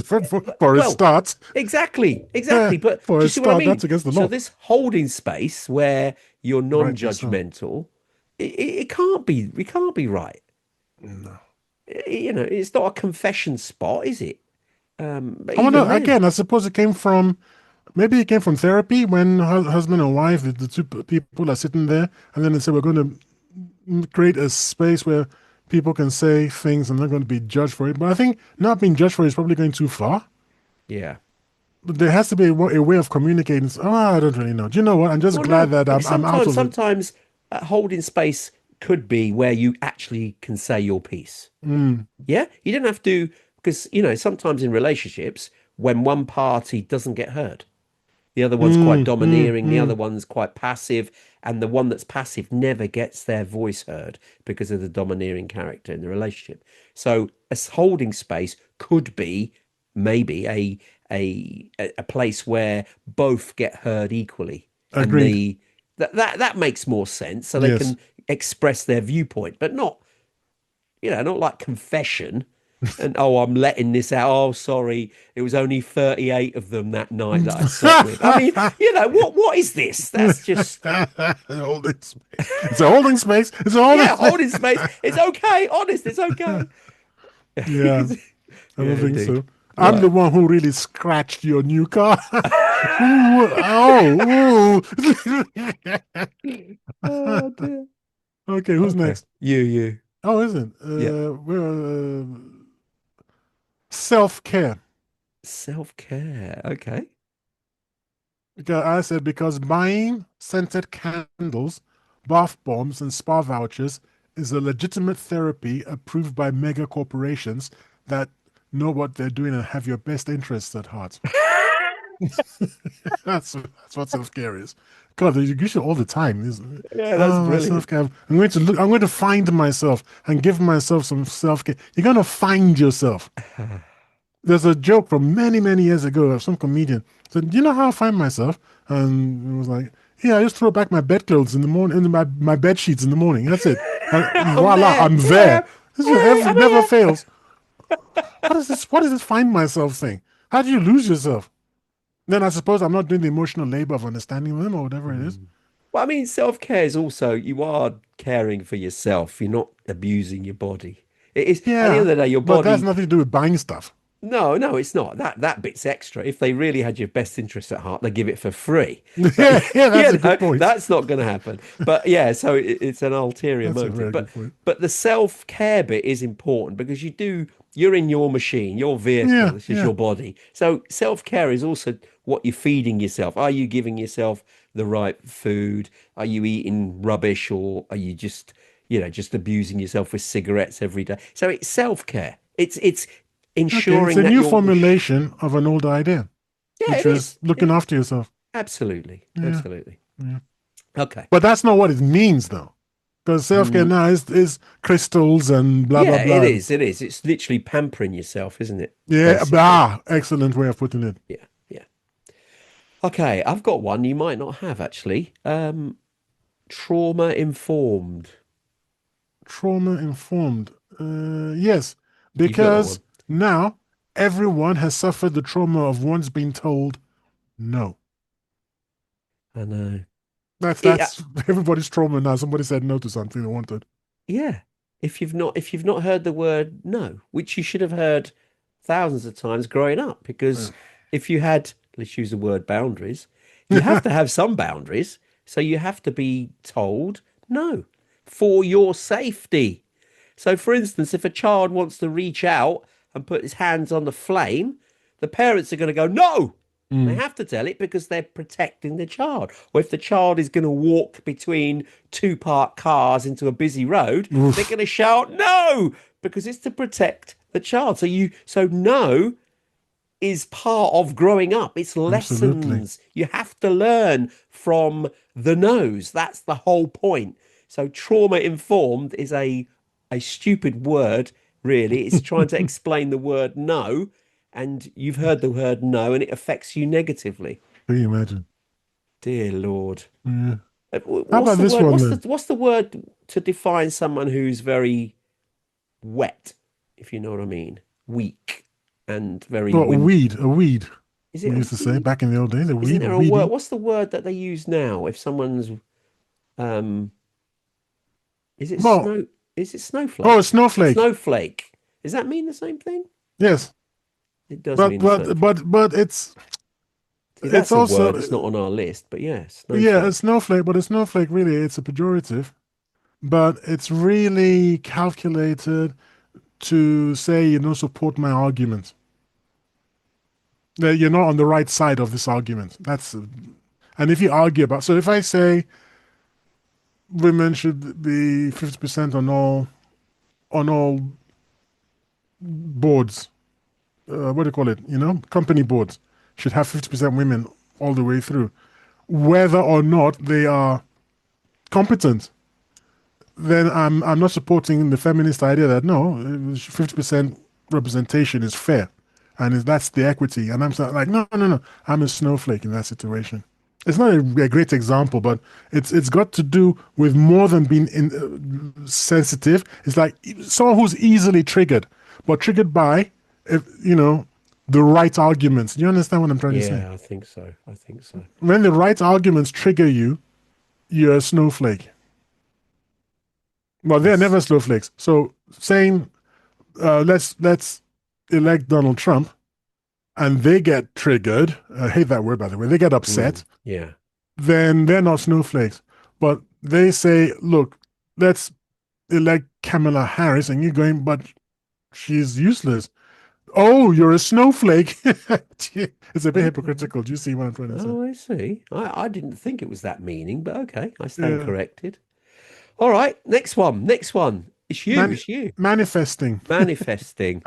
For a well, start, exactly, exactly. But for do you a see what I start, mean? that's against the So law. this holding space where you're Rightly so. non-judgmental, it can't be right. No. It's not a confession spot, is it? But I wonder, even then, again, I suppose it came from, maybe it came from therapy when husband and wife, the two people are sitting there, and then they say, we're going to create a space where people can say things and not going to be judged for it. But I think not being judged for it is probably going too far. yeah. But there has to be a way of communicating. Oh, I don't really know. Do you know what? I'm just Well, no, glad that because I'm out sometimes, of it. sometimes holding space could be where you actually can say your piece. Mm, Yeah, you don't have to, because sometimes in relationships, when one party doesn't get heard, the other one's quite mm, mm, domineering, the other mm. one's quite passive, and the one that's passive never gets their voice heard because of the domineering character in the relationship. So a holding space could be maybe a place where both get heard equally, and Agreed. that makes more sense, so they Yes. can express their viewpoint, but not like confession. And oh, I'm letting this out. Oh, sorry, it was only 38 of them that night that I slept with. I mean, what is this? That's just Holding space. It's a holding space. It's a holding yeah, space. holding space. It's okay, honest, it's okay. Yeah, I Yeah, don't think indeed. so. I'm the Right. one who really scratched your new car. Ooh, oh, Oh ooh. dear. Okay, who's Okay. next? You. Oh, isn't Yeah. we're self-care. Self-care. Okay. Because I said because buying scented candles, bath bombs, and spa vouchers is a legitimate therapy approved by mega corporations that know what they're doing and have your best interests at heart. That's what self-care is. God, you use it all the time, isn't it? Yeah, that's Oh, my brilliant. self-care. I'm going to look. I'm going to find myself and give myself some self-care. You're going to find yourself. There's a joke from many, many years ago of some comedian said, "Do you know how I find myself?" And it was like, "Yeah, I just throw back my bedclothes in the morning, in my bed sheets in the morning. That's it. And I'm voila, there. I'm Here I there. am. This is Hey, I'm never here. fails. What is this? What is this find myself thing? How do you lose yourself? Then I suppose I'm not doing the emotional labor of understanding them or whatever it is. Mm. Well, I mean, self-care is also you are caring for yourself. You're not abusing your body. It is at the end Yeah, of the day, your but that's body. nothing to do with buying stuff. No, no, it's not. That bit's extra. If they really had your best interests at heart, they give it for free. But Yeah, yeah, that's a good point. that's not going to happen. But yeah, so it's an ulterior That's a motive. very good point. But the self-care bit is important because you're in your machine, your vehicle. Yeah, This is yeah. your body. So self-care is also what you're feeding yourself. Are you giving yourself the right food? Are you eating rubbish or are you just abusing yourself with cigarettes every day? So it's self-care. It's Okay, it's ensuring a that new your machine. formulation of an old idea, Yeah, which it is is. looking after yourself. Absolutely, Yeah, absolutely. yeah. Okay. But that's not what it means, though. Because self-care Mm, now is crystals and blah, blah, yeah, it blah. is. It is. It's literally pampering yourself, isn't it? Yeah, Basically. excellent way of putting it. Yeah, yeah. Okay, I've got one you might not have actually. Trauma informed. Trauma-informed. Yes, You've got that because one. now everyone has suffered the trauma of once being told no. I know. It, That's everybody's trauma now. Somebody said no to something they wanted. yeah. If you've not heard the word no, which you should have heard thousands of times growing up, because if you had, let's use the word boundaries, you have Yeah. to have some boundaries. So you have to be told no for your safety. So, for instance, if a child wants to reach out and put his hands on the flame, the parents are going to go, no. And they Mm. have to tell it because they're protecting the child. Or if the child is going to walk between two parked cars into a busy road, they're Oof, going to shout, no, because it's to protect the child. So no is part of growing up. It's absolutely. lessons. You have to learn from the no's. That's the whole point. So trauma informed is a stupid word, really. It's trying to explain the word no, and you've heard the word no, and it affects you negatively. Can you imagine? Dear Lord. Yeah. How What's about the this word? one What's then? the word to define someone who's very wet, if you know what I mean? Weak and very Well, wimp. a weed. Is it We a used to say weed? back in the old days, a Isn't weed, a there a word? weedy. What's the word that they use now if someone's um is it Well, snow is it oh, a snowflake? snowflake. Snowflake. Does that mean the same thing? Yes, It does but mean the same but thing. but but See, it's that's a also word. It's not on our list, but yeah, yeah, a snowflake. snowflake. But a snowflake really it's a pejorative, but it's really calculated to say you don't support my argument. That you're not on the right side of this argument. And if you argue about so if I say women should be 50% on all boards, what do you call it? Company boards should have 50% women all the way through, whether or not they are competent. Then I'm not supporting the feminist idea that no, 50% representation is fair, and that's the equity. And I'm like, no, no, no, I'm a snowflake in that situation. It's not a great example, but it's got to do with more than being sensitive. It's like someone who's easily triggered, but triggered by, if, the right arguments. Do you understand what I'm trying to say? Yeah, I think so. I think so. When the right arguments trigger you, you're a snowflake. Well, they're Yes. never snowflakes. So saying let's elect Donald Trump, and they get triggered. I hate that word, by the way. They get upset. Yeah. Then they're not snowflakes. But they say, look, let's elect Kamala Harris, and you're going, but she's useless. Oh, you're a snowflake. It's a bit Okay. hypocritical. Do you see what I'm trying to say? Oh, I see. I didn't think it was that meaning, but okay, I stand Yeah. corrected. All right, next one. Next one. It's you. Man It's you. manifesting. Manifesting.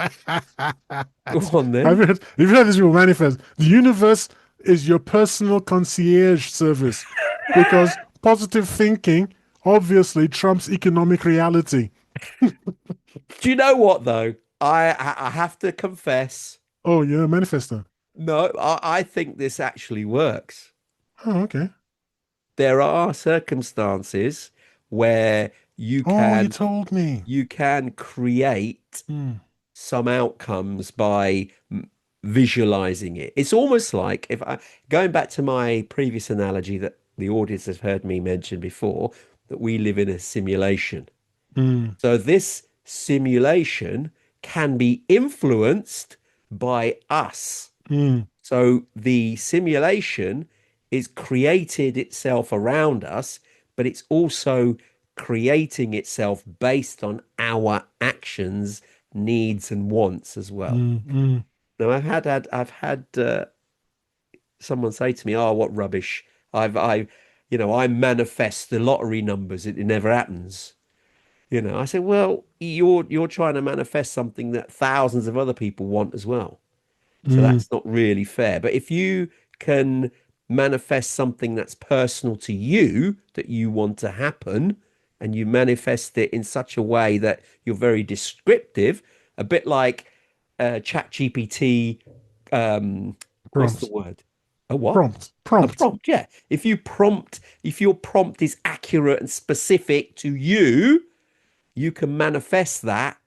Go on Have then. you heard this people manifest? The universe is your personal concierge service because positive thinking obviously trumps economic reality. Do you know what though? I have to confess. Oh, you're a manifester. No, I think this actually works. Oh, okay. There are circumstances where you Oh, you can told me. you can create Hmm. some outcomes by visualizing it. It's almost like if I going back to my previous analogy that the audience has heard me mention before, that we live in a simulation. Hmm. So this simulation can be influenced by us. Hmm. So the simulation is created itself around us, but it's also creating itself based on our actions, needs, and wants as well. Hmm. Hmm. Now I've had someone say to me, "Oh, what rubbish! I manifest the lottery numbers. It never happens." I said, "Well, you're trying to manifest something that thousands of other people want as well." So Hmm. that's not really fair. But if you can manifest something that's personal to you that you want to happen, and you manifest it in such a way that you're very descriptive, a bit like ChatGPT, what's the Prompt. word? A what? Prompt. A Prompt. prompt, yeah. If your prompt is accurate and specific to you, you can manifest that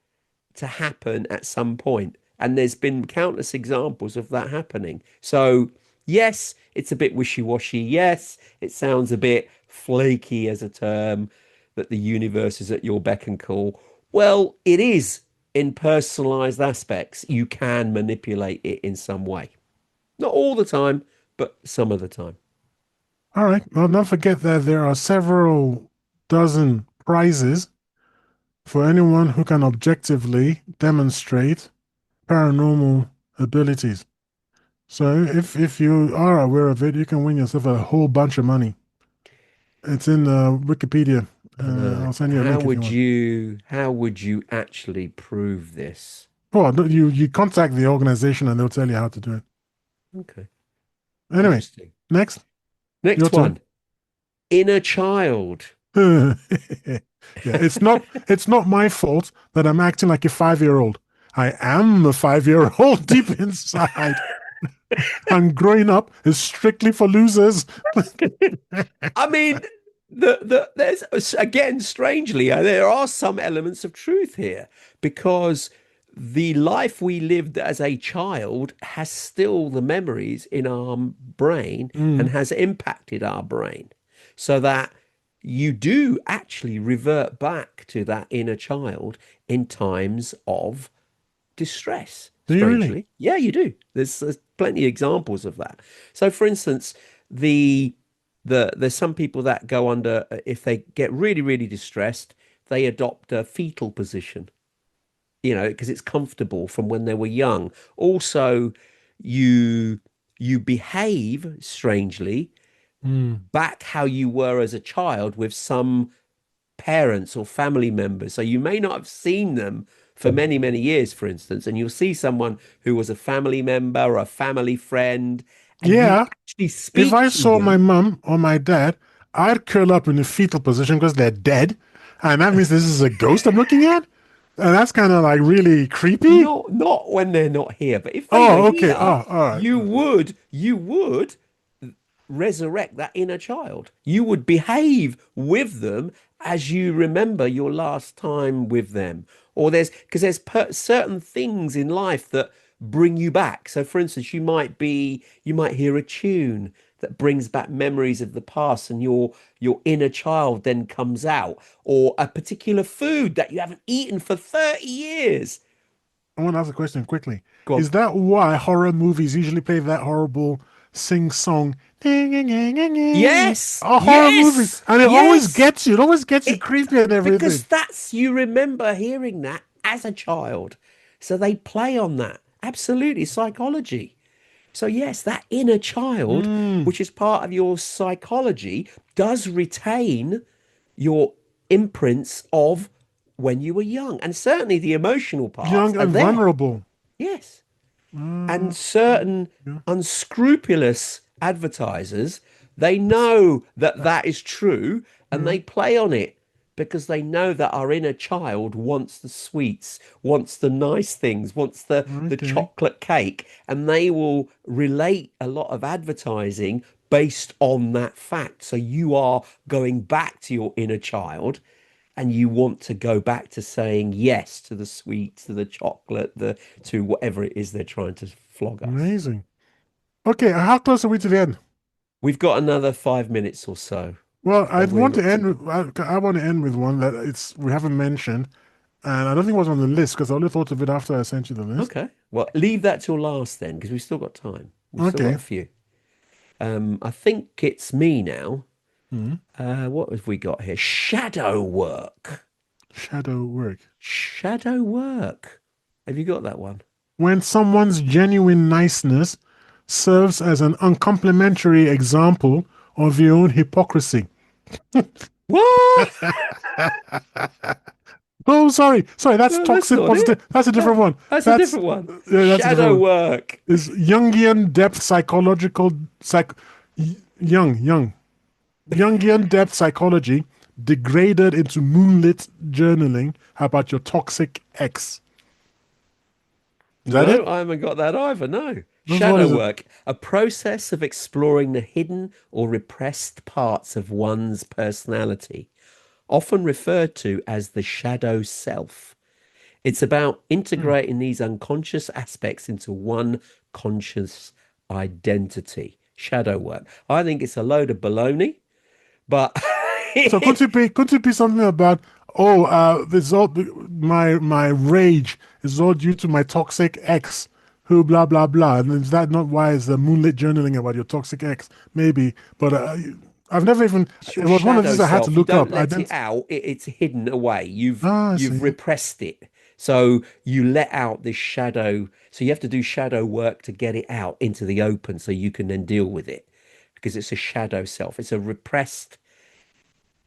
to happen at some point. And there's been countless examples of that happening. So, yes, it's a bit wishy-washy. Yes, it sounds a bit flaky as a term that the universe is at your beck and call. Well, it is in personalized aspects. You can manipulate it in some way. Not all the time, but some of the time. All right. Well, don't forget that there are several dozen prizes for anyone who can objectively demonstrate paranormal abilities. So if you are aware of it, you can win yourself a whole bunch of money. It's in Wikipedia. I'll send you a How link if you would want. you actually prove this? Oh, no, you contact the organization and they'll tell you how to do it. Okay, Anyway, interesting. next, your Next turn. one, inner child. Yeah, it's not my fault that I'm acting like a 5-year-old. I am a 5-year-old deep inside. And growing up is strictly for losers. I mean, there's again, strangely, there are some elements of truth here because the life we lived as a child has still the memories in our brain and Mm, has impacted our brain, so that you do actually revert back to that inner child in times of distress, do you really? strangely. Yeah, you do. There's plenty of examples of that. So, for instance, the there's some people that go under if they get really, really distressed, they adopt a fetal position, because it's comfortable from when they were young. Also, you you behave strangely Mm, back how you were as a child with some parents or family members. So you may not have seen them for many, many years, for instance, and you'll see someone who was a family member or a family friend, and you yeah, actually if speak I to saw my them. mom or my dad, I'd curl up in the fetal position because they're dead. And that means this is a ghost I'm looking at? And that's kind of like really creepy. Not when they're not here, but if they were Oh, okay. here, Oh, all right. you would resurrect that inner child. You would behave with them as you remember your last time with them. Or there's certain things in life that bring you back. So for instance, you might hear a tune that brings back memories of the past and your inner child then comes out, or a particular food that you haven't eaten for 30 years. I want to ask a question quickly. Go on. Is that why horror movies usually play that horrible sing song? Yes, A horror movie. yes, And it always yes. gets you. It always gets you It creepy and because everything. that's you remember hearing that as a child. So they play on that. Absolutely, psychology. So, yes, that inner child, Mm, which is part of your psychology, does retain your imprints of when you were young. And certainly the emotional parts young are and there. vulnerable. Yes. Uh, And certain yeah. unscrupulous advertisers, they know that that is true and Yeah. they play on it because they know that our inner child wants the sweets, wants the nice things, wants the Okay. chocolate cake, and they will relate a lot of advertising based on that fact. So you are going back to your inner child and you want to go back to saying yes to the sweets, to the chocolate, the to whatever it is they're trying to flog us. Amazing. Okay, how close are we to the end? We've got another 5 minutes or so. Well, I Are we want to not end too? with I want to end with one that it's we haven't mentioned, and I don't think it was on the list because I only thought of it after I sent you the list. Okay. Well, leave that till last then, because we've still got time. We've still got Okay. a few. I think it's me now. Hmm. What have we got here? Shadow work. Shadow work. Shadow work. Have you got that one? When someone's genuine niceness serves as an uncomplimentary example of your own hypocrisy. What? Oh, sorry, that's No, that's toxic not it. positive. That's a different one. That's a That's different one. that's a different Shadow one. work. Is Jungian depth psychological psych young Jungian depth psychology degraded into moonlit journaling about your toxic ex. Is that No, it? I haven't got that either. No. What Shadow is it? work, a process of exploring the hidden or repressed parts of one's personality, often referred to as the shadow self. It's about Hmm. integrating these unconscious aspects into one conscious identity. Shadow work. I think it's a load of baloney, but So couldn't it be something about oh this is all my rage is all due to my toxic ex who blah blah blah, and is that not why is the moonlit journaling about your toxic ex? Maybe, but I've never even it's it your was one of shadow these I had to self. You look don't up. I let it didn't. out. It's hidden away. You've Ah, I you've see. repressed it. So you let out this shadow. So you have to do shadow work to get it out into the open so you can then deal with it because it's a shadow self. It's a repressed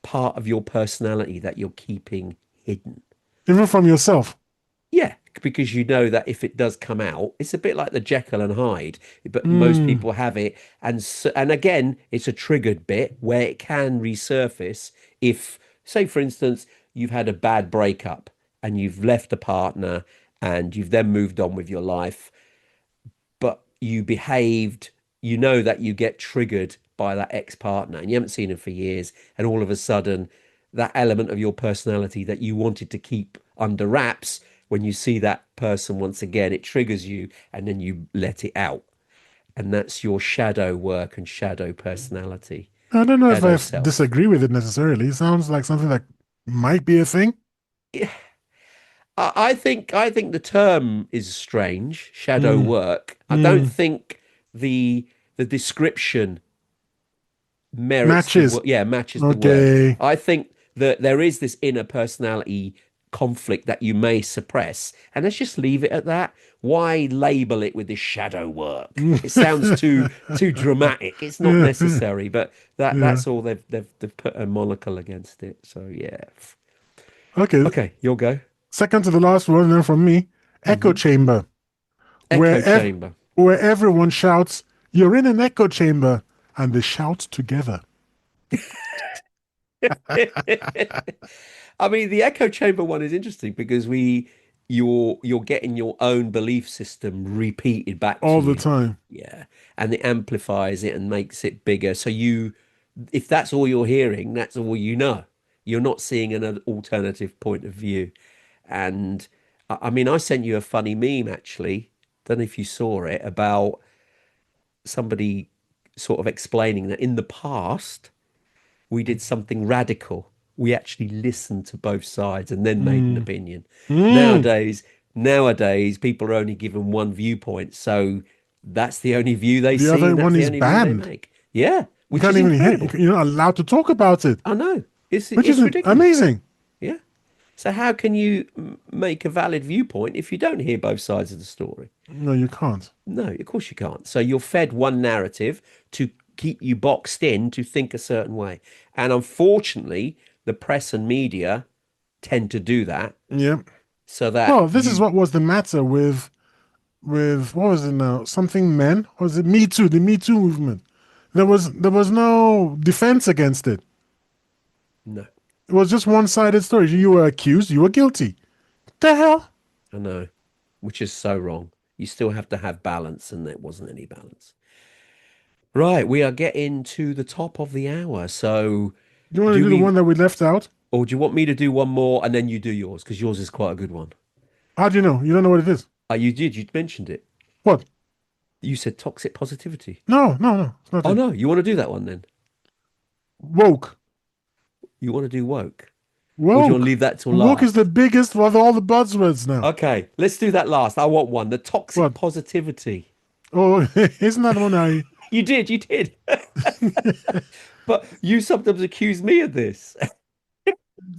part of your personality that you're keeping hidden. Even from yourself. Yeah, because you know that if it does come out, it's a bit like the Jekyll and Hyde, but most Mm, people have it. And again, it's a triggered bit where it can resurface if, say, for instance, you've had a bad breakup and you've left a partner and you've then moved on with your life, but you behaved, you know that you get triggered by that ex-partner and you haven't seen him for years, and all of a sudden that element of your personality that you wanted to keep under wraps, when you see that person once again, it triggers you and then you let it out. And that's your shadow work and shadow personality, I don't know if shadow I self. disagree with it necessarily. It sounds like something that might be a thing. I think the term is strange, shadow Mm, work. I don't mm, think the description merits the matches. word, yeah, matches the word. Okay. I think that there is this inner personality conflict that you may suppress, and let's just leave it at that. Why label it with this shadow work? It sounds too dramatic. It's not Yeah, necessary, but yeah. that's all they've put a monocle against it. So yeah. Okay. Okay, you'll go. Second to the last one, then from me, echo Hmm. chamber, Echo where chamber. where everyone shouts, "You're in an echo chamber," and they shout together. I mean, the echo chamber one is interesting because you're getting your own belief system repeated back to All the you. time. Yeah. And it amplifies it and makes it bigger. So if that's all you're hearing, that's all you know. You're not seeing an alternative point of view. And I mean, I sent you a funny meme actually. Don't know if you saw it about somebody sort of explaining that in the past we did something radical. We actually listened to both sides and then made an Mm. opinion. Mm. Nowadays, people are only given one viewpoint, so that's the only view they The see, other and that's one the is only view they banned. make. Yeah, You which can't is even hear, incredible. you're not allowed to talk about it, I know. It's which is it's ridiculous. amazing. Yeah. So how can you make a valid viewpoint if you don't hear both sides of the story? No, you can't. No, of course you can't. So you're fed one narrative to keep you boxed in to think a certain way. And unfortunately, the press and media tend to do that Yeah. so that Well, this is you, what was the matter with what was it now? Something men? Or was it Me Too? The Me Too movement. There was no defense against it. no, It was just one-sided story. You were accused, you were guilty. The hell? I know, which is so wrong. You still have to have balance, and there wasn't any balance. Right, we are getting to the top of the hour. So You want to do do the we, one that we left out? or do you want me to do one more and then you do yours? Because yours is quite a good one. How do you know? You don't know what it is. You did, you mentioned it. What? You said toxic positivity. No, no, no. It's not Oh it. no, you want to do that one then? Woke. You want to do woke? Or do you want to Woke. leave that till Woke is the last? biggest of all the buzzwords now. Okay, let's do that last. I want one. The toxic What? positivity. Oh, isn't that the one I... You did. But you sometimes accuse me of this.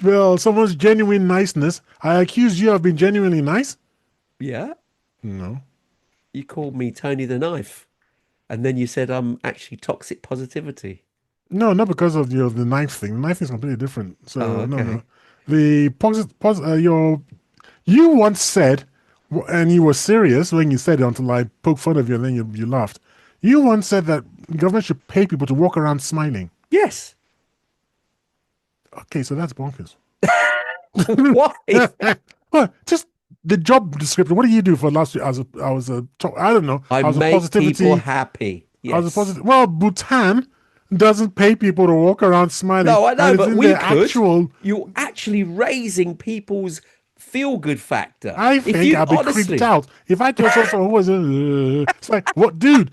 Well, someone's genuine niceness. I accuse you of being genuinely nice? Yeah, No. you called me Tony the Knife, and then you said I'm actually toxic positivity. No, not because of the knife thing. The knife thing is completely different. Oh, So, no, no. okay. The you once said, and you were serious when you said it until I poked fun of you and then you laughed. You once said that government should pay people to walk around smiling. Yes. Okay, so that's bonkers. Why? Well, just the job description. What do you do for last week? I don't know. I I was a make people positivity. happy. I was a Yes. positive. Well, Bhutan doesn't pay people to walk around smiling, No, I know, and it's but in we their could. actual. You're actually raising people's feel-good factor. I If think you I'll be creeped honestly, out if I just saw someone who was. It's like, what, dude?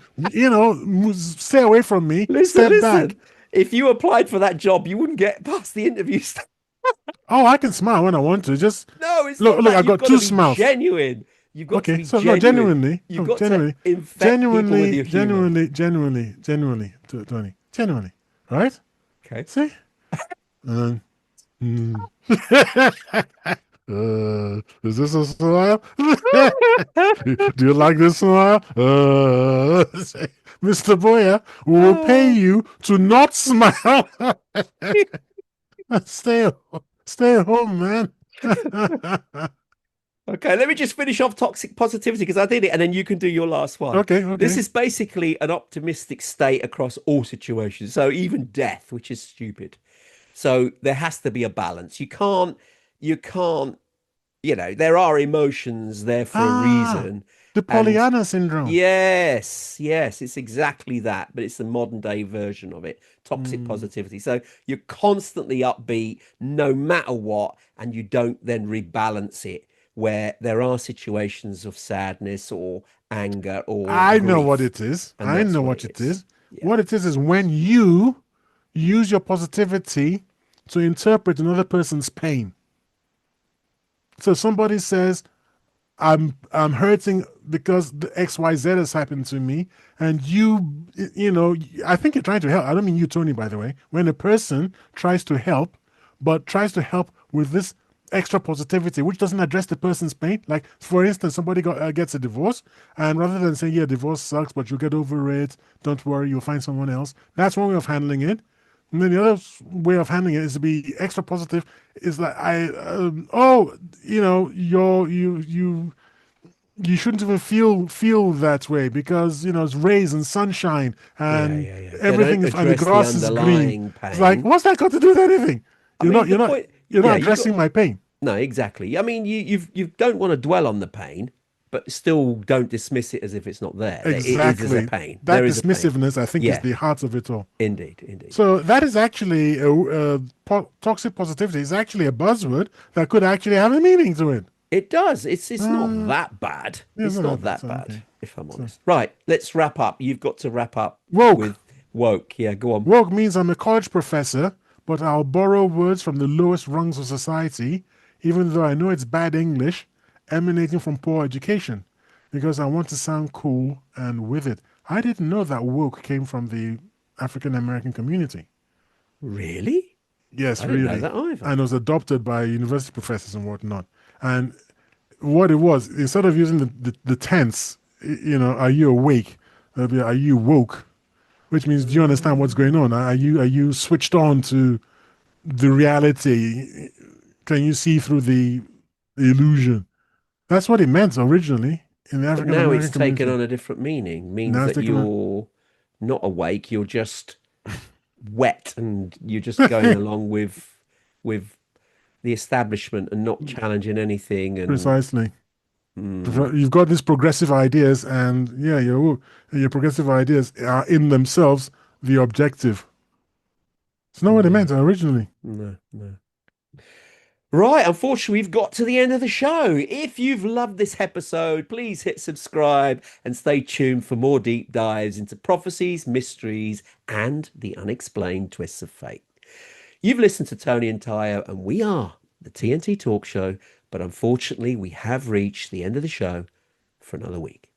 Stay away from me. listen, Step back. listen. If you applied for that job, you wouldn't get past the interview stage. Oh, I can smile when I want to. Just No, it's look, not look. that. I've You've got got to two be smiles. genuine. You've got to Okay, be so no, genuine. genuinely, You've no, got to genuinely, infect people with genuinely, your humor. genuinely, Tony, genuinely, right? Okay. See? Um, hmm. Is this a smile? Do you like this smile? Mr. Boyer, we will pay Ah. you to not smile. stay, stay home, man. Okay, let me just finish off toxic positivity because I did it, and then you can do your last one. Okay, This okay. is basically an optimistic state across all situations. So even death, which is stupid. So there has to be a balance. You can't, there are emotions there for a Ah, reason. the And Pollyanna syndrome. yes, yes, it's exactly that, but it's the modern day version of it, toxic Mm. positivity. So you're constantly upbeat no matter what, and you don't then rebalance it where there are situations of sadness or anger or I know what grief, it is. and I that's know what what it it is. is. Yeah. What it is when you use your positivity to interpret another person's pain. So somebody says, I'm hurting because the XYZ has happened to me, and I think you're trying to help. I don't mean you, Tony, by the way. When a person tries to help, but tries to help with this extra positivity, which doesn't address the person's pain. Like, for instance, somebody gets a divorce, and rather than saying, yeah, divorce sucks, but you'll get over it, don't worry, you'll find someone else. That's one way of handling it. And then the other way of handling it is to be extra positive. Is that you shouldn't even feel that way because it's rays and sunshine Yeah, and yeah, yeah. They everything don't is and the address the grass is green. underlying It's like, pain. what's that got to do with anything? I You're mean, not the you're not point, you're not yeah, you've got addressing my pain. no, exactly. I mean, you don't want to dwell on the pain, but still don't dismiss it as if it's not there. It is a Exactly. pain. There That is a pain. dismissiveness, I think, is Yeah, the heart of it all. indeed, indeed. So that is actually toxic positivity is actually a buzzword that could actually have a meaning to it. It does. It's not Uh, that bad. yeah, it's It's not that not bad. that So bad, okay. if I'm So honest. Right, let's wrap up. You've got to wrap up woke. with woke. Yeah, go on. Woke means I'm a college professor, but I'll borrow words from the lowest rungs of society, even though I know it's bad English, emanating from poor education, because I want to sound cool and with it. I didn't know that woke came from the African American community. Really? Yes, I didn't know really. that either. And it was adopted by university professors and whatnot. And what it was, instead of using the tense, are you awake? It'll be, are you woke? Which means, do you understand what's going on? Are you switched on to the reality? Can you see through the illusion? That's what it meant originally in the But African now it's American taken community. on a different meaning. Means Now it's that taken on. you're not awake, you're just wet and you're just going along with the establishment and not challenging anything. And Precisely. mm, You've got these progressive ideas, and yeah, your progressive ideas are in themselves the objective. It's not what it meant no, originally. no. Right, unfortunately, we've got to the end of the show. If you've loved this episode, please hit subscribe and stay tuned for more deep dives into prophecies, mysteries, and the unexplained twists of fate. You've listened to Tony and Tayo, and we are the TNT Talk Show, but unfortunately, we have reached the end of the show for another week.